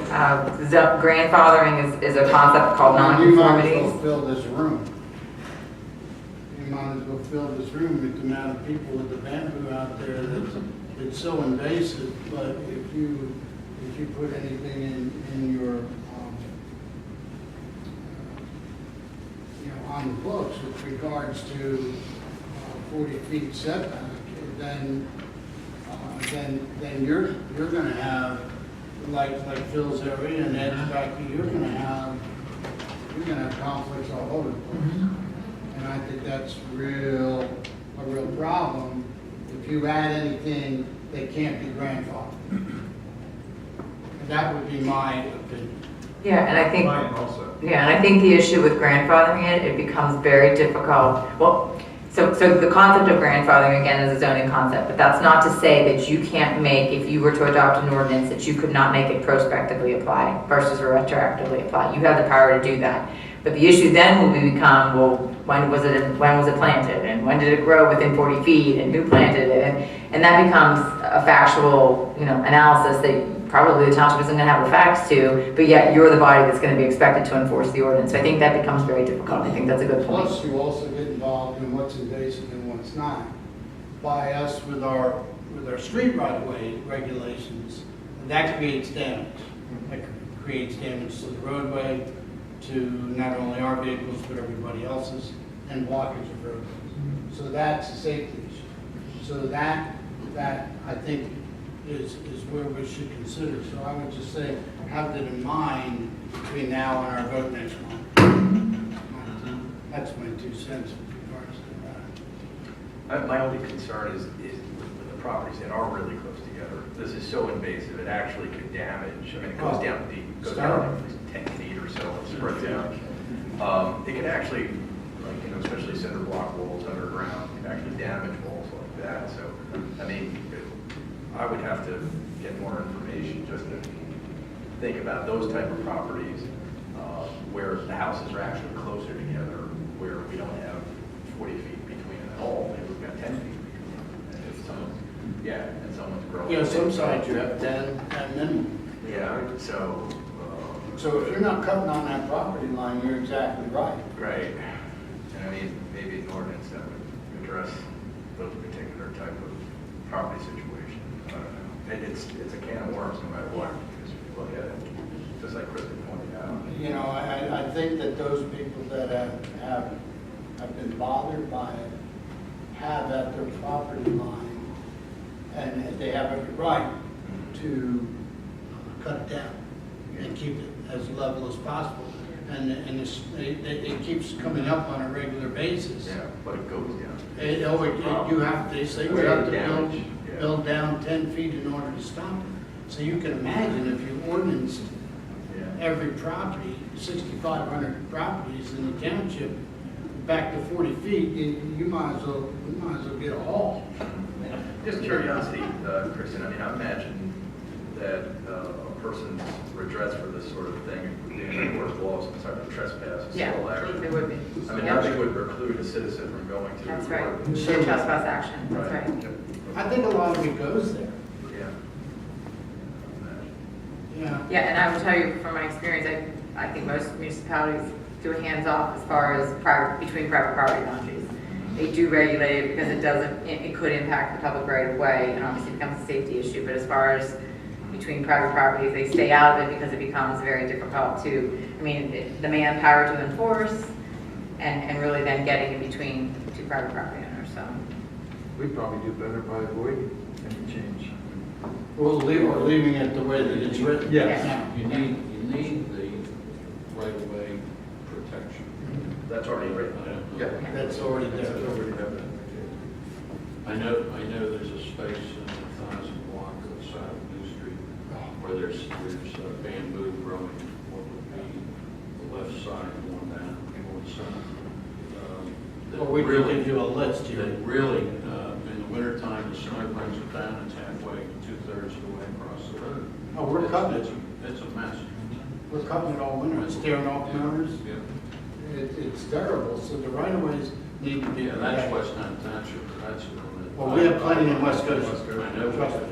Grandfathering is a concept called You might as nonconformity. well fill this room. You might as well fill this room with the amount of people with the bamboo out there it's so invasive, but if you put anything in your, on the books with regards to 40 feet setback, then you're going to have, like Phil's area and Ed's back here, you're going to have conflicts all over the place. And I think that's a real problem if you add anything that can't be grandfathered. And that would be my opinion. Yeah, and I think, Mine also. yeah, and I think the issue with grandfathering it becomes very difficult. Well, So the concept of grandfathering, again, is a zoning concept, but that's not to say that you can't make, if you were to adopt an ordinance, that you could not make it prospectively apply versus retroactively apply. You have the power to do that. But the issue then will become, well, when was it planted, and when did it grow within 40 feet, and who planted it? And that becomes a factual, analysis that probably the township isn't going to have the facts to, but yet you're the body that's going to be expected to enforce the ordinance. So I think that becomes very difficult. I think that's a good point. Plus, you also get involved in what's invasive and what's not. By us with our street right-of-way regulations, that creates damage. That creates damage to the roadway, to not only our vehicles, but everybody else's, and blockage of roadways. So that's a safety issue. So that I think is where we should consider. So I would just say, have that in mind between now and our vote next month. That's my 2 cents with regards to that. My only concern is with the properties that are really close together. This is so invasive, it actually could damage. I mean, it goes down deep, it goes down like 10 feet or so, it spreads out. It can actually, especially cinder block walls underground, can actually damage walls like that. So, I mean, I would have to get more information just to think about those type of properties where the houses are actually closer together, where we don't have 40 feet between them at all. Maybe we've got 10 feet between them. And if someone's, and someone's growing. Some sides you have 10 at minimum. Yeah, so. So if you're not cutting on that property line, you're exactly right. Right. And I mean, maybe an ordinance that would address those particular type of property situations. I don't know. It's a can of worms no matter what, because if you look at it, just like Chris pointed out. I think that those people that have been bothered by it have at their property line, and they have every right to cut it down and keep it as level as possible. And it keeps coming up on a regular basis. Yeah, but it goes down. They say you have to build down 10 feet in order to stop it. So you can imagine if you ordinanced every property, 6,500 properties in the township, back to 40 feet, you might as well get a haul. Just curiosity, Kristen, I mean, I imagine that a person's redress for this sort of thing, in the court of law, some type of trespass, is still action. It would be. I mean, nothing would preclude a citizen from going to. That's right. court. Should trespass action. That's right. I think a lot of it goes there. Yeah. Yeah. Yeah, and I will tell you from my experience, I think most municipalities do a hands-off as far as between private property boundaries. They do regulate it because it could impact the public right of way, and obviously becomes a safety issue. But as far as between private properties, they stay out of it because it becomes very difficult the manpower to enforce, and really then getting in between two private property owners, so. We'd probably do better by avoiding any change. Or leaving it the way that it's written. Yes. Now. You need the right-of-way protection. That's already written. That's already there. I know there's a space in the 1,000 block of the side of New Street where there's bamboo growing, what would be the left side going down, going south. Well, we can give you a list here. That really, in the wintertime, the snow brings it down, it's halfway, 2/3 of the way across the road. Oh, we're cutting it. It's a mess. We're cutting it all winter. It's tearing off mowers. Yeah. It's terrible. So the right-of-ways need to be. Yeah, that's West Town Township, that's. Well, we have plenty in West Coast. I know. Trust me.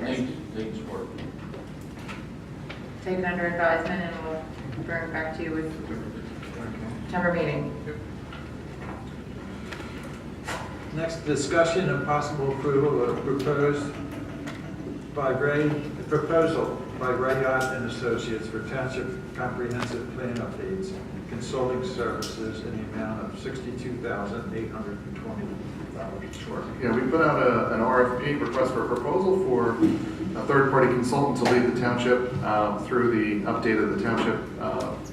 Okay. Needs work. Take it under advisement, and we'll bring it back to you with September meeting. Next, discussion and possible approval of proposal by Ray Yacht and Associates for Township Comprehensive Plan Updates, consulting services in the amount of $62,820. Sure. Yeah, we put out an RFP, request for a proposal for a third-party consultant to lead the township through the update of the township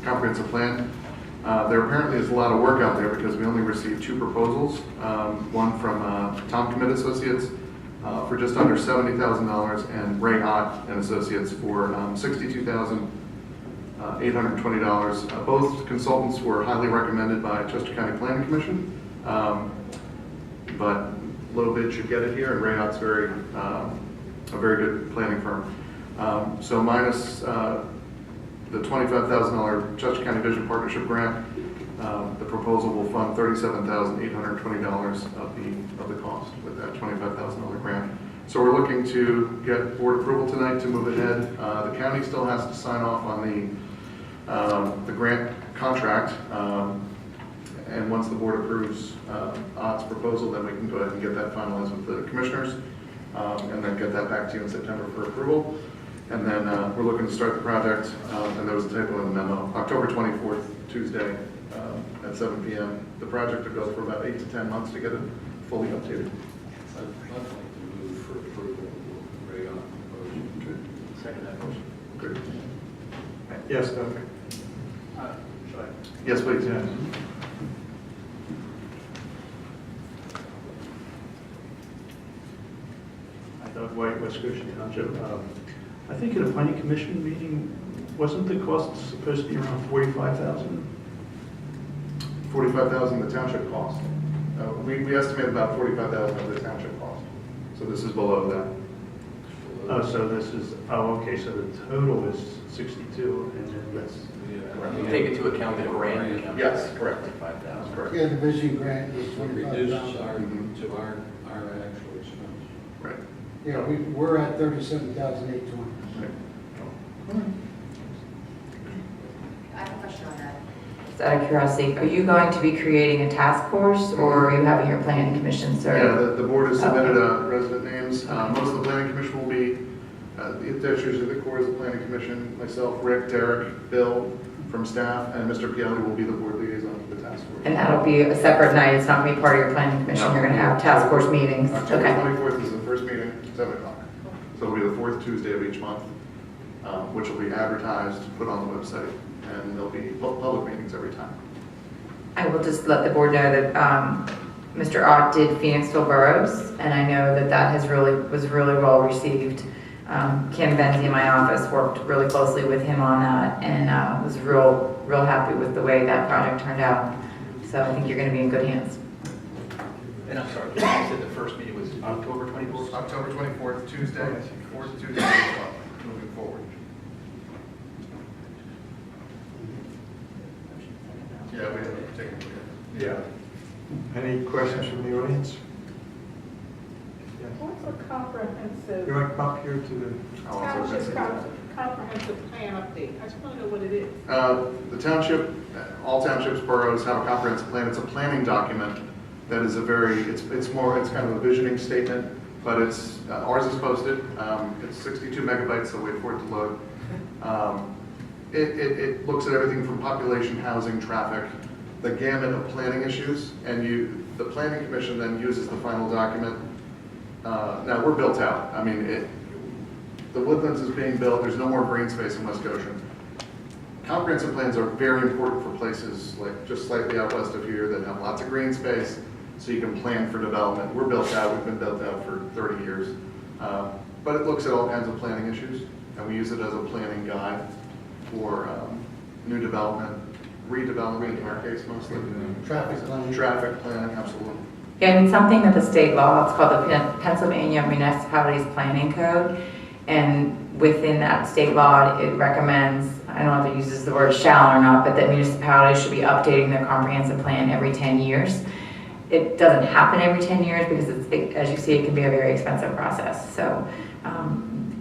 comprehensive plan. There apparently is a lot of work out there because we only received 2 proposals. One from Tom Commit Associates for just under $70,000 and Ray Ott and Associates for $62,000 $820. Both consultants were highly recommended by Chester County Planning Commission, but low bid should get it here, and Rayot's a very good planning firm. So minus the $25,000 Chester County Vision Partnership Grant, the proposal will fund $37,820 of the cost with that $25,000 grant. So we're looking to get board approval tonight to move ahead. The county still has to sign off on the grant contract, and once the board approves Ott's proposal, then we can go ahead and get that finalized with the commissioners, and then get that back to you in September for approval. And then we're looking to start the project, and there was a typo in the memo, October 24th, Tuesday, at 7 p.m. The project will go for about 8 to 10 months to get it fully updated. I'd like to move for approval of Ray on motion. Second that motion. Great. Yes, Doug? Should I? Yes, please. Yes. Doug White, West Goshen Township. I think at a planning commission meeting, wasn't the cost supposed to be around $45,000? 45,000 the township cost. We estimate about 45,000 of the township cost. So this is below that. Oh, so this is, oh, okay, so the total is 62, and then that's, You take into account the grant. Yes, correct. 5,000. Correct. Yeah, the vision grant is Reduces $25,000. to our actual expense. Right. Yeah, we're at $37,820. I have a question on that. Just out of curiosity, are you going to be creating a task force, or are you having your planning commission serve? Yeah, the board has submitted resident names. Most of the planning commission will be, that's usually the core of the planning commission, myself, Rick, Derek, Bill from staff, and Mr. Pielli will be the board liaison for the task force. And that'll be a separate night, it's not going to be part of your planning commission, No. you're going to have task force meetings? October Okay. 24th is the first meeting, 7 o'clock. So it'll be the fourth Tuesday of each month, which will be advertised, put on the website, and there'll be public meetings every time. I will just let the board know that Mr. Ott did Phoenixville Boroughs, and I know that that was really well received. Kim Benzie in my office worked really closely with him on that, and was real happy with the way that project turned out. So I think you're going to be in good hands. And I'm sorry, you said the first meeting was October 24th? October 24th, Tuesday, fourth Tuesday of each month, moving forward. Yeah, we have to take a look at it. Yeah. Any questions from the audience? Yes. What's a comprehensive You want to come up here to the... township comprehensive plan update? I just want to know what it is. The township, all townships, boroughs have a comprehensive plan. It's a planning document that is it's kind of a visioning statement, but it's, ours is posted. It's 62 megabytes, so wait for it to load. It looks at everything from population, housing, traffic, the gamut of planning issues, and the planning commission then uses the final document. Now, we're built out. I mean, the Woodlands is being built. There's no more green space in West Goshen. Comprehensive plans are very important for places like just slightly out west of here that have lots of green space, so you can plan for development. We're built out. We've been built out for 30 years. But it looks at all kinds of planning issues, and we use it as a planning guide for new development, redevelopment in our case mostly. Traffic planning. Traffic planning, absolutely. Yeah, and it's something that the state law, it's called the Pennsylvania Municipalities Planning Code, and within that state law, it recommends, I don't know if it uses the word shall or not, but that municipalities should be updating their comprehensive plan every 10 years. It doesn't happen every 10 years because, as you see, it can be a very expensive process. So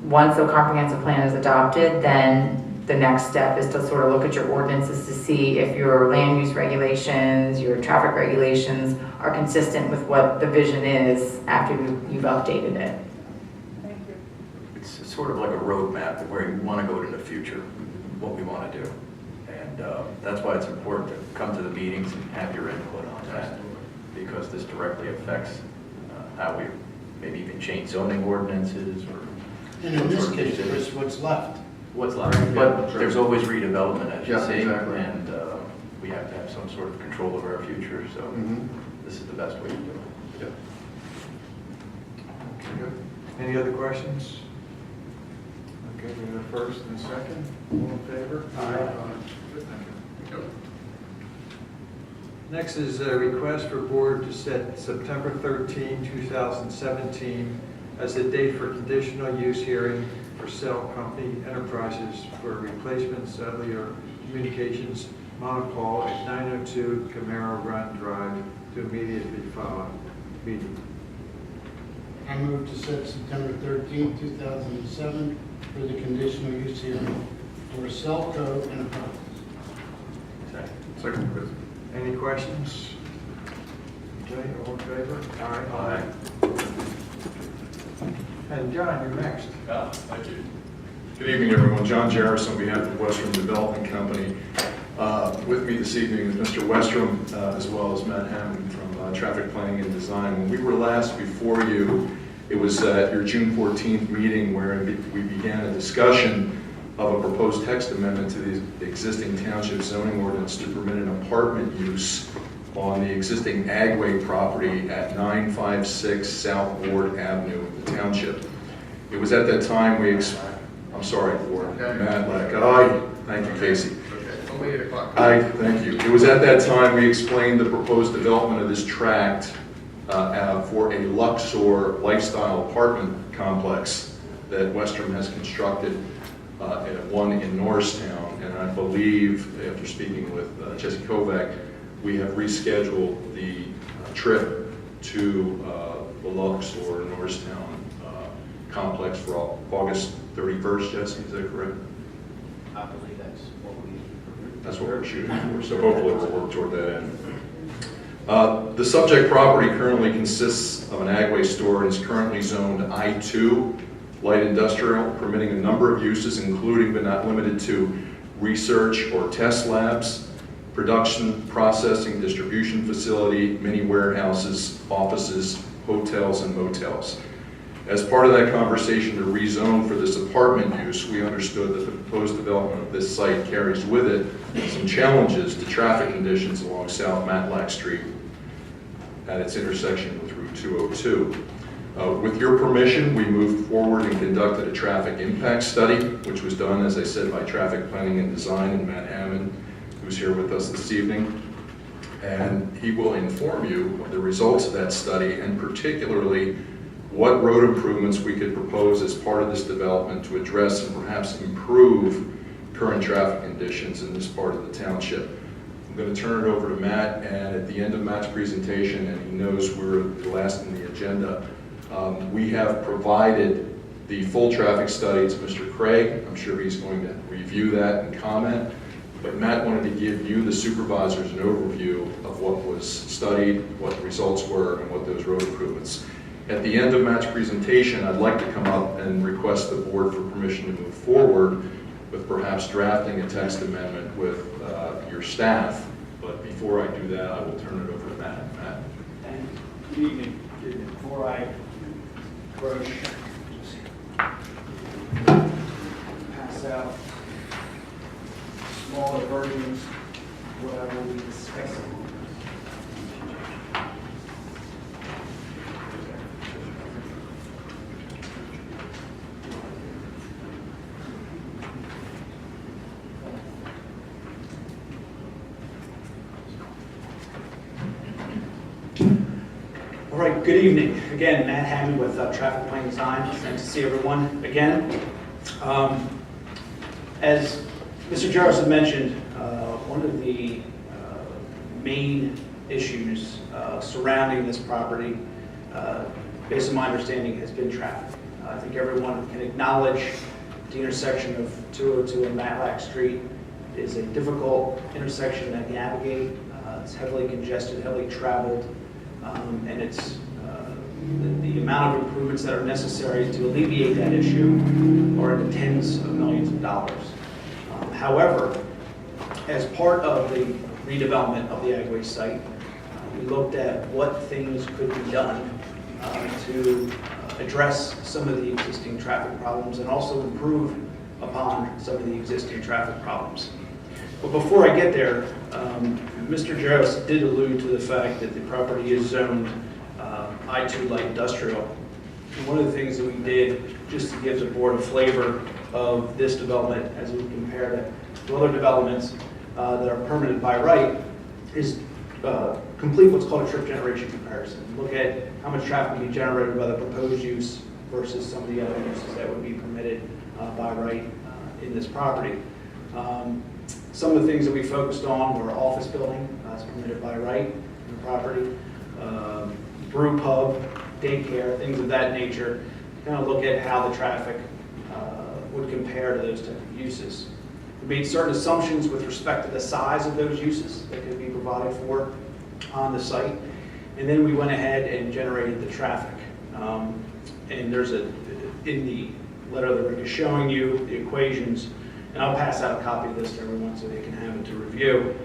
once the comprehensive plan is adopted, then the next step is to sort of look at your ordinances to see if your land use regulations, your traffic regulations are consistent with what the vision is after you've updated it. Thank you. It's sort of like a roadmap of where you want to go in the future, what we want to do. And that's why it's important to come to the meetings and have your input on that, because this directly affects how we maybe even change zoning ordinances or... And in this case, Chris, what's left? What's left. But there's always redevelopment, as you Yeah, say, exactly. and we have to have some sort of control over our future, so this is the best way to do it. Yeah. Okay, good. Any other questions? Okay, we have a first and a second. All in favor? Aye. Good, thank you. Next is a request for board to set September 13, 2017 as the date for conditional use hearing for Cell Company Enterprises for replacement cellular communications monopole at 902 Camaro Run Drive to immediately follow meeting. I move to set September 13, 2007 for the conditional use hearing for Cellco Enterprises. Second, Chris. Any questions? Okay, all in favor? Aye. And John, you're next. Thank you. Good evening, everyone. John Jarris on behalf of Western Development Company. With me this evening is Mr. Westrom, as well as Matt Hammond from Traffic Planning and Design. When we were last before you, it was at your June 14th meeting where we began a discussion of a proposed text amendment to the existing township zoning ordinance to permit an apartment use on the existing Agway property at 956 South Ward Avenue in the township. It was at that time I'm sorry for Matt Lack. Aye, thank you, Casey. Okay, only 8 o'clock. Aye, thank you. It was at that time we explained the proposed development of this tract for a Luxor lifestyle apartment complex that Western has constructed at one in Norristown, and I believe, after speaking with Jesse Kovac, we have rescheduled the trip to the Luxor Norristown complex for August 31st, Jesse, is that correct? I believe that's what we. That's what we're shooting for, so hopefully we'll work toward that end. The subject property currently consists of an Agway store and is currently zoned I2, light industrial, permitting a number of uses, including but not limited to research or test labs, production, processing, distribution facility, mini warehouses, offices, hotels, and motels. As part of that conversation to rezone for this apartment use, we understood that the proposed development of this site carries with it some challenges to traffic conditions along South Matlack Street at its intersection with Route 202. With your permission, we moved forward and conducted a traffic impact study, which was done, as I said, by Traffic Planning and Design and Matt Hammond, who's here with us this evening. And he will inform you of the results of that study, and particularly what road improvements we could propose as part of this development to address and perhaps improve current traffic conditions in this part of the township. I'm going to turn it over to Matt, and at the end of Matt's presentation, and he knows we're the last in the agenda, we have provided the full traffic study to Mr. Craig. I'm sure he's going to review that and comment. But Matt wanted to give you, the supervisors, an overview of what was studied, what the results were, and what those road improvements. At the end of Matt's presentation, I'd like to come up and request the board for permission to move forward with perhaps drafting a text amendment with your staff. But before I do that, I will turn it over to Matt. Matt. And good evening. Before I approach, pass out smaller versions of what I will be discussing. All right, good evening. Again, Matt Hammond with Traffic Planning Design. Nice to see everyone again. As Mr. Jarvis had mentioned, one of the main issues surrounding this property, based on my understanding, has been traffic. I think everyone can acknowledge the intersection of 202 and Matlack Street is a difficult intersection to navigate. It's heavily congested, heavily traveled. And it's the amount of improvements that are necessary to alleviate that issue are in the tens of millions of dollars. However, as part of the redevelopment of the Agway site, we looked at what things could be done to address some of the existing traffic problems and also improve upon some of the existing traffic problems. But before I get there, Mr. Jarvis did allude to the fact that the property is zoned I-2 light industrial. And one of the things that we did just to give the board a flavor of this development as we compare to other developments that are permitted by right, is complete what's called a trip generation comparison. Look at how much traffic would be generated by the proposed use versus some of the other uses that would be permitted by right in this property. Some of the things that we focused on were office building, that's permitted by right in the property, brew pub, daycare, things of that nature. Kind of look at how the traffic would compare to those type of uses. We made certain assumptions with respect to the size of those uses that could be provided for on the site. And then we went ahead and generated the traffic. And there's in the letter that Rick is showing you, the equations, and I'll pass out a copy of this to everyone so they can have it to review.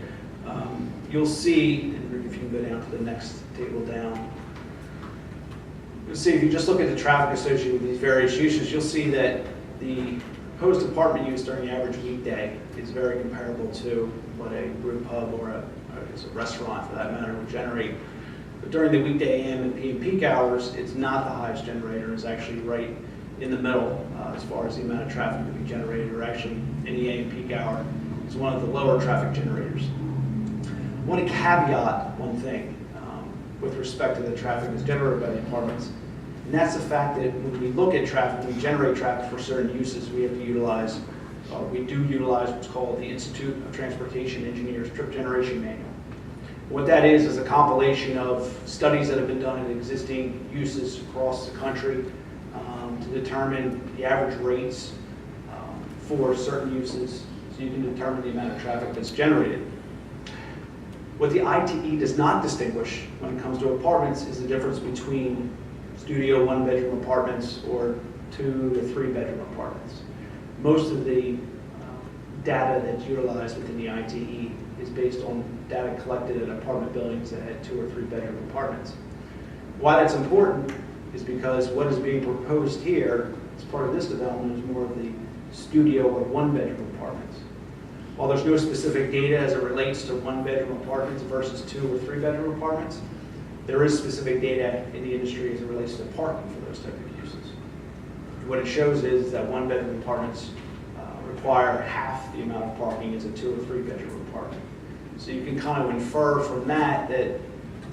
You'll see, and Rick, if you can go down to the next table down, you'll see if you just look at the traffic associated with these various uses, you'll see that the proposed apartment use during the average weekday is very comparable to what a brew pub or a restaurant, for that matter, would generate. But during the weekday AM and PM peak hours, it's not the highest generator. It's actually right in the middle as far as the amount of traffic to be generated, or actually in the AM peak hour is one of the lower traffic generators. I want to caveat one thing with respect to the traffic that's generated by the apartments, and that's the fact that when we look at traffic, when we generate traffic for certain uses, we have to utilize, we do utilize what's called the Institute of Transportation Engineers Trip Generation Manual. What that is a compilation of studies that have been done in existing uses across the country to determine the average rates for certain uses, so you can determine the amount of traffic that's generated. What the ITE does not distinguish when it comes to apartments is the difference between studio one-bedroom apartments or 2 to 3-bedroom apartments. Most of the data that's utilized within the ITE is based on data collected in apartment buildings that had 2 or 3-bedroom apartments. Why that's important is because what is being proposed here as part of this development is more of the studio or 1-bedroom apartments. While there's no specific data as it relates to 1-bedroom apartments versus 2 or 3-bedroom apartments, there is specific data in the industry as it relates to parking for those type of uses. What it shows is that 1-bedroom apartments require half the amount of parking as a 2 or 3-bedroom apartment. So you can kind of infer from that that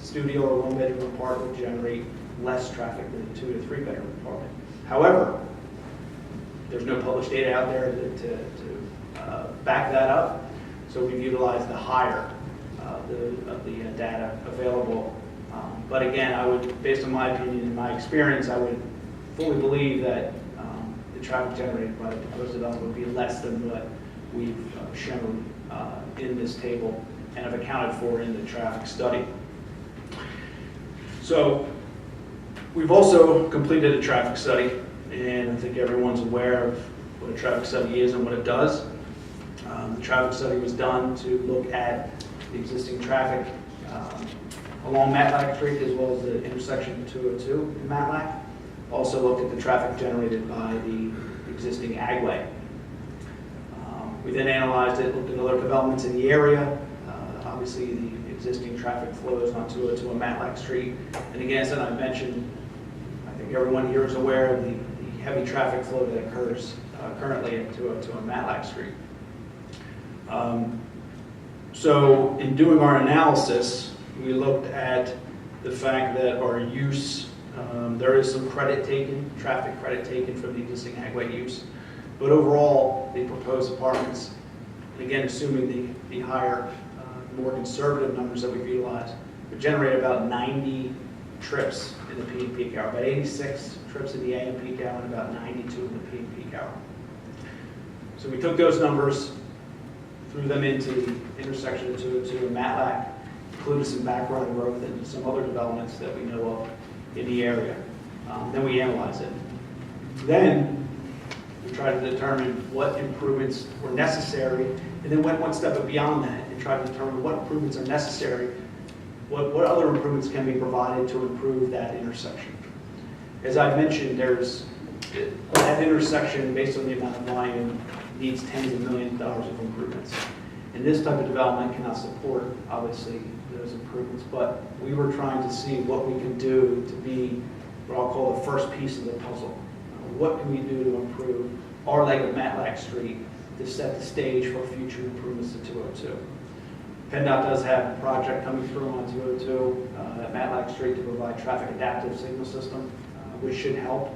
studio or 1-bedroom apartment would generate less traffic than a 2 to 3-bedroom apartment. However, there's no published data out there to back that up, so we've utilized the higher of the data available. But again, I would, based on my opinion and my experience, I would fully believe that the traffic generated by the proposed development would be less than what we've shown in this table and have accounted for in the traffic study. So we've also completed a traffic study, and I think everyone's aware of what a traffic study is and what it does. The traffic study was done to look at the existing traffic along Matlack Street as well as the intersection 202 in Matlack. Also looked at the traffic generated by the existing agway. We then analyzed it, looked at other developments in the area. Obviously, the existing traffic flows on 202 and Matlack Street. And again, as I mentioned, I think everyone here is aware of the heavy traffic flow that occurs currently at 202 and Matlack Street. So in doing our analysis, we looked at the fact that our use, there is some credit taken, traffic credit taken from the existing agway use. But overall, the proposed apartments, and again, assuming the higher, more conservative numbers that we've utilized, would generate about 90 trips in the PM peak hour, about 86 trips in the AM peak hour, and about 92 in the PM peak hour. So we took those numbers, threw them into the intersection of 202 and Matlack, included some background growth and some other developments that we know of in the area. Then we analyzed it. Then we tried to determine what improvements were necessary, and then went one step beyond that and tried to determine what improvements are necessary, what other improvements can be provided to improve that intersection. As I mentioned, there's that intersection, based on the amount of volume, needs tens of millions of dollars of improvements. And this type of development cannot support, obviously, those improvements, but we were trying to see what we could do to be what I'll call the first piece of the puzzle. what can we do to improve our leg of Matlack Street to set the stage for future improvements to 202. PennDOT does have a project coming through on 202 at Matlack Street to provide traffic adaptive signal system, which should help.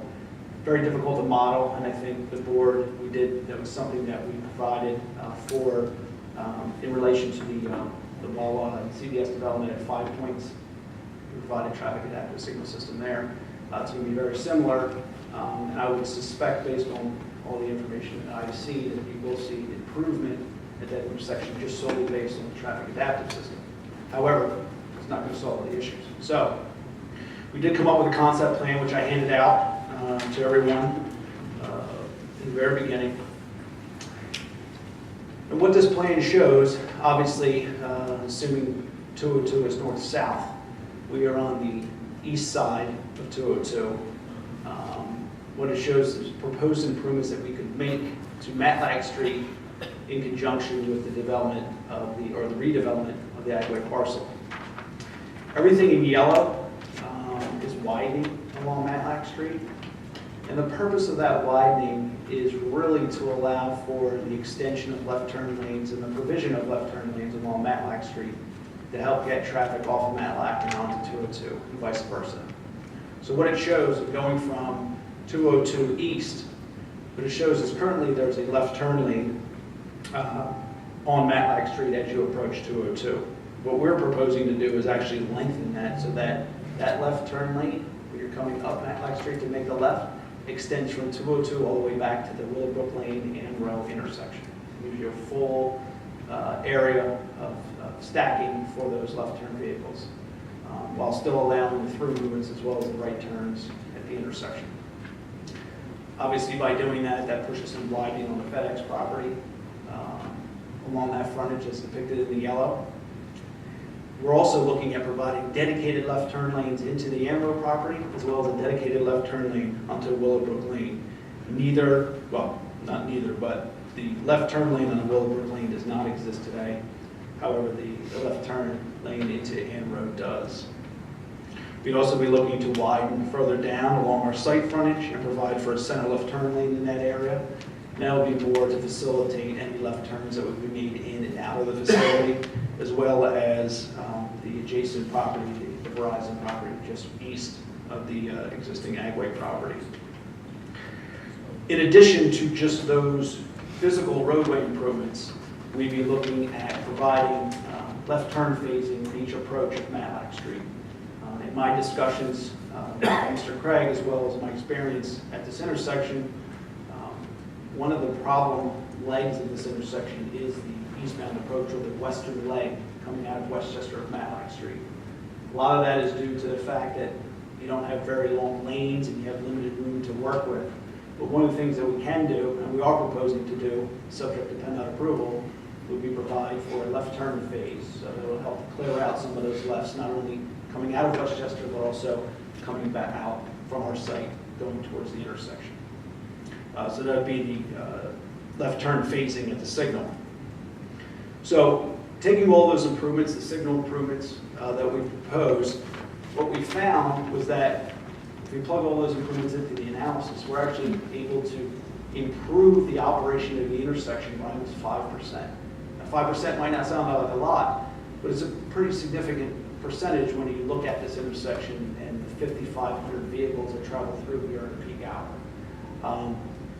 Very difficult to model, and I think the board, that was something that we provided in relation to the WAWA and CDS development at 5 points. We provided traffic adaptive signal system there. It's going to be very similar, and I would suspect, based on all the information that I see, that you will see improvement at that intersection just solely based on the traffic adaptive system. However, it's not going to solve the issues. So we did come up with a concept plan, which I handed out to everyone in the very beginning. And what this plan shows, obviously, assuming 202 is north-south, we are on the east side of 202. What it shows is proposed improvements that we could make to Matlack Street in conjunction with the development of the redevelopment of the Agway parcel. Everything in yellow is widening along Matlack Street. And the purpose of that widening is really to allow for the extension of left turn lanes and the provision of left turn lanes along Matlack Street to help get traffic off of Matlack and onto 202 and vice versa. So what it shows, going from 202 east, what it shows is currently there's a left turn lane on Matlack Street as you approach 202. What we're proposing to do is actually lengthen that so that that left turn lane, when you're coming up Matlack Street to make the left, extends from 202 all the way back to the Willowbrook Lane and Row intersection. It gives you a full area of stacking for those left turn vehicles, while still allowing the through movements as well as the right turns at the intersection. Obviously, by doing that, that pushes some widening on the FedEx property along that frontage as depicted in the yellow. We're also looking at providing dedicated left turn lanes into the Amro property, as well as a dedicated left turn lane onto Willowbrook Lane. But the left turn lane on Willowbrook Lane does not exist today. However, the left turn lane into Amro does. We'd also be looking to widen further down along our site frontage and provide for a center left turn lane in that area. And that would be more to facilitate any left turns that would be made in and out of the facility, as well as the adjacent property, the Verizon property, just east of the existing Agway property. In addition to just those physical roadway improvements, we'd be looking at providing left turn phasing for each approach of Matlack Street. In my discussions with Mr. Craig, as well as my experience at this intersection, one of the problem legs of this intersection is the eastbound approach, or the western leg coming out of Westchester of Matlack Street. A lot of that is due to the fact that you don't have very long lanes and you have limited room to work with. But one of the things that we can do, and we are proposing to do, subject to PennDOT approval, would be provide for a left turn phase. So that will help clear out some of those lefts, not only coming out of Westchester, but also coming back out from our site, going towards the intersection. So that would be the left turn phasing at the signal. So taking all those improvements, the signal improvements that we proposed, what we found was that if we plug all those improvements into the analysis, we're actually able to improve the operation of the intersection by almost 5%. Now, 5% might not sound like a lot, but it's a pretty significant percentage when you look at this intersection and the 5,500 vehicles that travel through here at peak hour.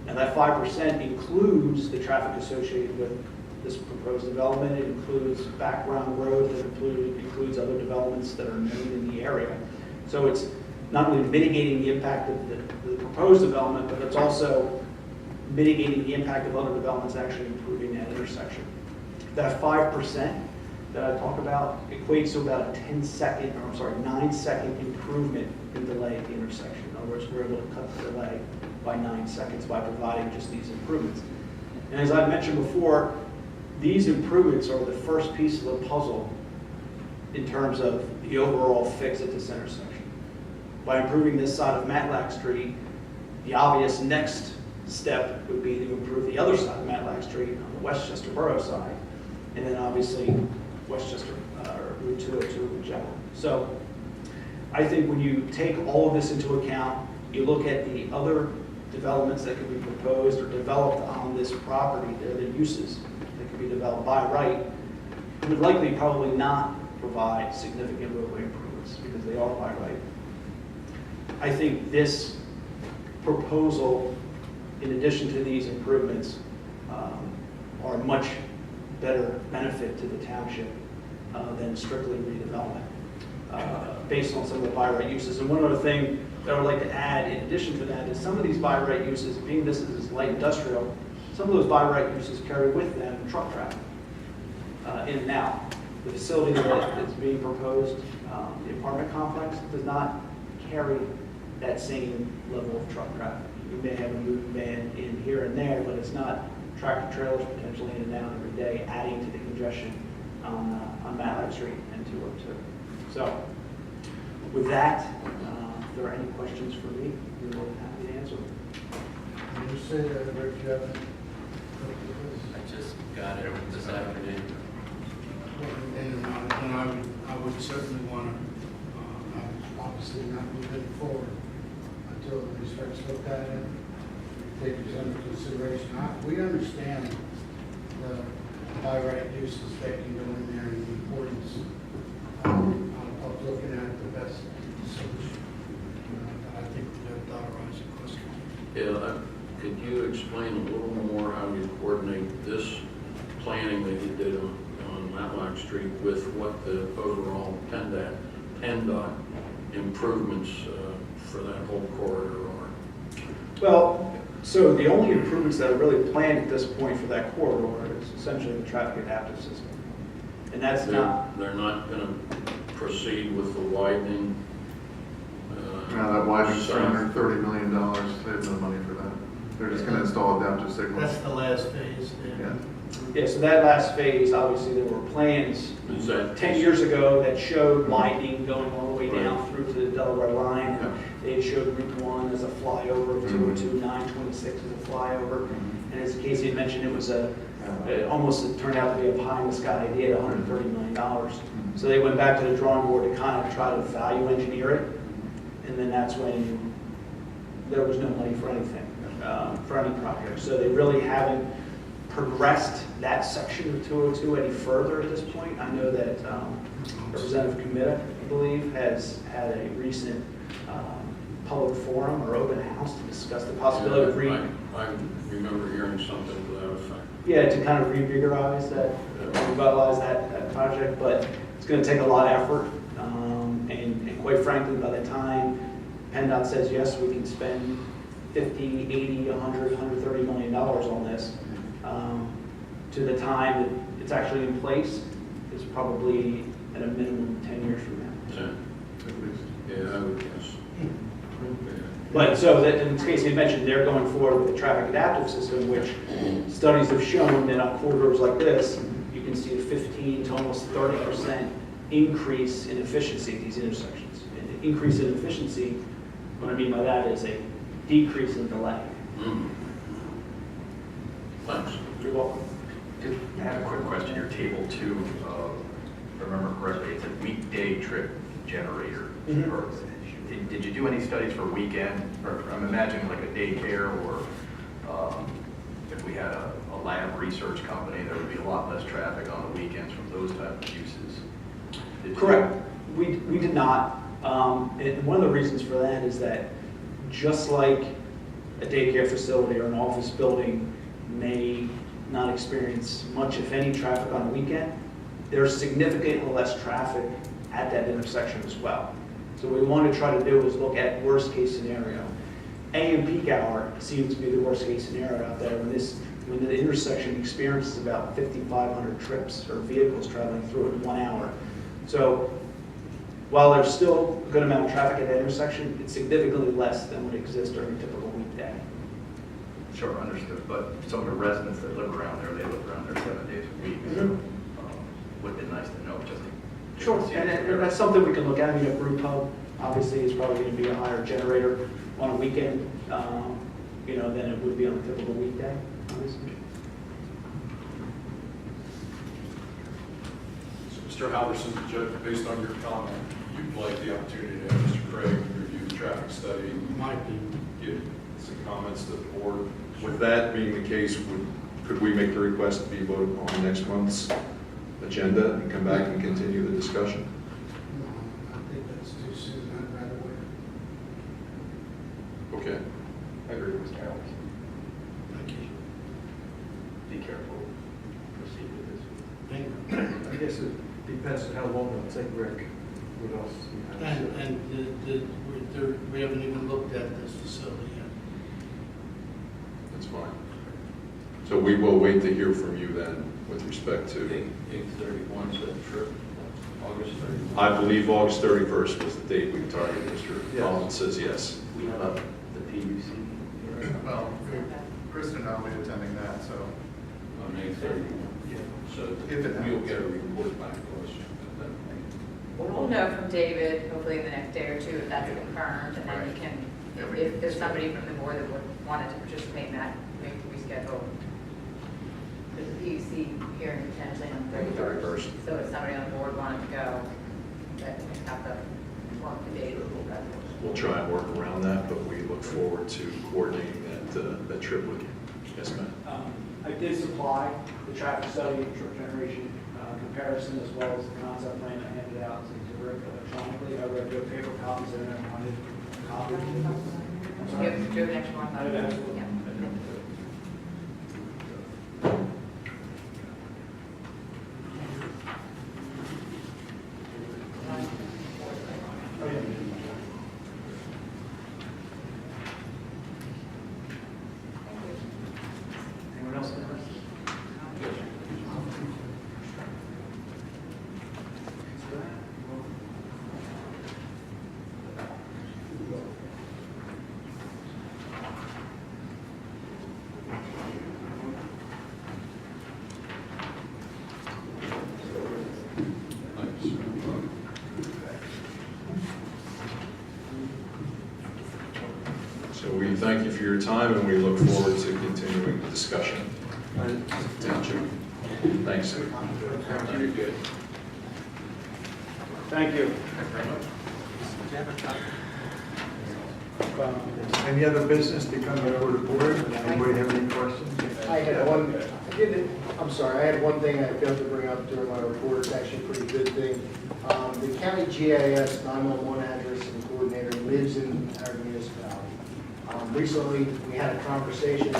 And that 5% includes the traffic associated with this proposed development. It includes background road, that includes other developments that are known in the area. So it's not only mitigating the impact of the proposed development, but it's also mitigating the impact of other developments actually improving that intersection. That 5% that I talk about equates to about a 9-second improvement in delay at the intersection. In other words, we're able to cut the delay by 9 seconds by providing just these improvements. And as I mentioned before, these improvements are the first piece of the puzzle in terms of the overall fix at this intersection. By improving this side of Matlack Street, the obvious next step would be to improve the other side of Matlack Street on the Westchester Borough side, and then obviously Westchester Route 202 in general. So I think when you take all of this into account, you look at the other developments that could be proposed or developed on this property, they're the uses that could be developed by right, would likely probably not provide significant roadway improvements because they are by right. I think this proposal, in addition to these improvements, are much better benefit to the township than strictly redevelopment, based on some of the by right uses. And one other thing that I would like to add in addition to that is some of these by right uses, being this is light industrial, some of those by right uses carry with them truck traffic in and out. The facility that is being proposed, the apartment complex, does not carry that same level of truck traffic. You may have a moving van in here and there, but it's not tractor trailers potentially in and out every day, adding to the congestion on Matlack Street and 202. So with that, if there are any questions for me, we're more than happy to answer them. Did you say that, Rick, you have any? I just got it this afternoon. And I would certainly want to, obviously not move it forward until the inspectors look at it, take it under consideration. We understand the by right uses that can go in there and the importance of looking at the best solution. I think we have dollarized the question. Yeah, could you explain a little more how you coordinate this planning that you did on Matlock Street with what the overall PennDOT improvements for that whole corridor are? Well, so the only improvements that are really planned at this point for that corridor is essentially the traffic adaptive system. And that's not... They're not going to proceed with the widening? Now, that widening's $330 million. They have no money for that. They're just going to install adaptive signals. That's the last phase. Yeah. Yeah, so that last phase, obviously, there were plans 10 years ago that showed widening going all the way down through to the Delaware line. Yeah. They showed Route 1 as a flyover, 202, 926 as a flyover. And as Casey had mentioned, it was it turned out to be a pie in the sky idea at $130 million. So they went back to the drawing board to kind of try to value engineer it. And then that's when there was no money for anything, for any project. So they really haven't progressed that section of 202 any further at this point. I know that Representative Committa, I believe, has had a recent public forum or open house to discuss the possibility of I remember hearing something to that effect. Yeah, to kind of revitalize that project, but it's going to take a lot of effort. And quite frankly, by the time PennDOT says yes, we can spend 50, 80, 100, $130 million on this, to the time that it's actually in place, is probably at a minimum 10 years from now. 10, at least. Yeah, I would guess. But so that, in this case, you mentioned they're going forward with the traffic adaptive system, which studies have shown that on corridors like this, you can see a 15 to almost 30% increase in efficiency at these intersections. And the increase in efficiency, what I mean by that is a decrease in delay. Thanks. You're welcome. I have a quick question. Your table 2, if I remember correctly, it's a weekday trip generator. Or did you do any studies for weekend? Or I'm imagining like a daycare, or if we had a lab research company, there would be a lot less traffic on the weekends from those type of uses. Correct. We did not. And one of the reasons for that is that just like a daycare facility or an office building may not experience much, if any, traffic on the weekend, there's significantly less traffic at that intersection as well. So what we want to try to do is look at worst case scenario. AM peak hour seems to be the worst case scenario out there when the intersection experiences about 5,500 trips or vehicles traveling through it in 1 hour. So while there's still a good amount of traffic at that intersection, it's significantly less than would exist during a typical weekday. Sure, understood. But some of the residents that live around there, they live around there 7 days a week. So would be nice to know just to Sure, and that's something we can look at. I mean, a brew pub obviously is probably going to be a higher generator on a weekend, than it would be on a typical weekday, obviously. Mr. Halverson, Judge, based on your comment, you'd like the opportunity to have Mr. Craig review the traffic study. Might be. Give some comments to the board. With that being the case, could we make the request to be voted on next month's agenda and come back and continue the discussion? No, I think that's too soon, I'd rather wait. Okay. I agree with Mr. Allen. Thank you. Be careful. Proceed with this. I guess it depends on how long it'll take Rick. What else? And we haven't even looked at this facility yet. That's fine. So we will wait to hear from you then with respect to, 8/31 is that trip, August 31. I believe August 31st was the date we targeted. Mr. Yes. Collins says yes. We have the PUC. Well, Kristen and I will be attending that, so. On 8/31. So If it you'll happens. get a report back to us at that point. We'll know from David, hopefully in the next day or two, if that's confirmed, and then we can, Yeah, we if can- there's somebody from the board that wanted to participate in that, maybe we schedule the PUC hearing potentially on the 31st. So if somebody on the board wanted to go, that we can have the work the date a little better. We'll try and work around that, but we look forward to coordinating that trip with you. Yes, ma'am. I did supply the traffic study and short generation comparison as well as the concept plan I handed out to Rick electronically. I read your paper copies and I wanted copies. I'm Do you have an extra one? Absolutely. Yeah. Anyone else? So we thank you for your time and we look forward to continuing the discussion. Township. Thanks. Thank you. Any other business to come before the board? Anybody have any questions? I had one, I'm sorry, I had one thing I failed to bring up during my report, it's actually a pretty good thing. The county GIS 911 address and coordinator lives in our municipality. Recently, we had a conversation,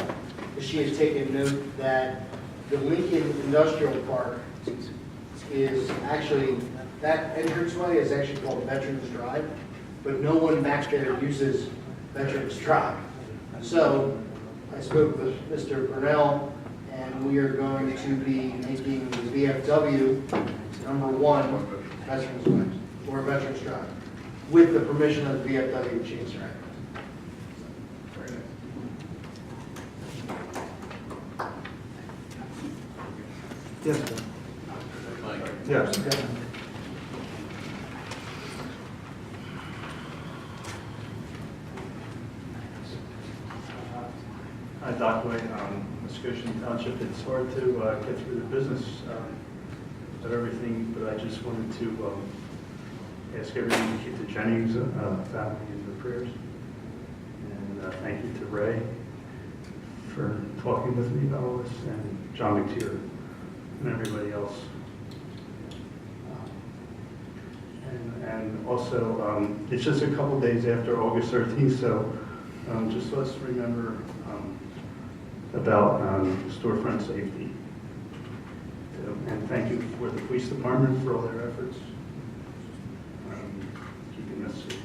she has taken note that the Lincoln Industrial Park is actually, that entranceway is actually called Veterans Drive, but no one back there uses Veterans Drive. So I spoke with Mr. Burnell, and we are going to be making the VFW #1 Veterans Way, or Veterans Drive, with the permission of the VFW Chiefs. Yes. Yes. Hi, Doc Way, Goshen Township. It's hard to get through the business of everything, but I just wanted to ask everyone to keep the Jennings family in their prayers. And thank you to Ray for talking with me about all this, and John McTeer and everybody else. And also, it's just a couple days after August 13th, so just let's remember about storefront safety. And thank you for the police department for all their efforts keeping us safe.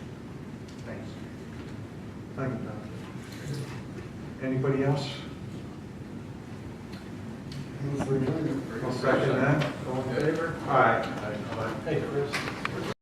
Thanks. Thank you, Don. Anybody else? I'll second that. All in favor? Aye. Hey, Chris.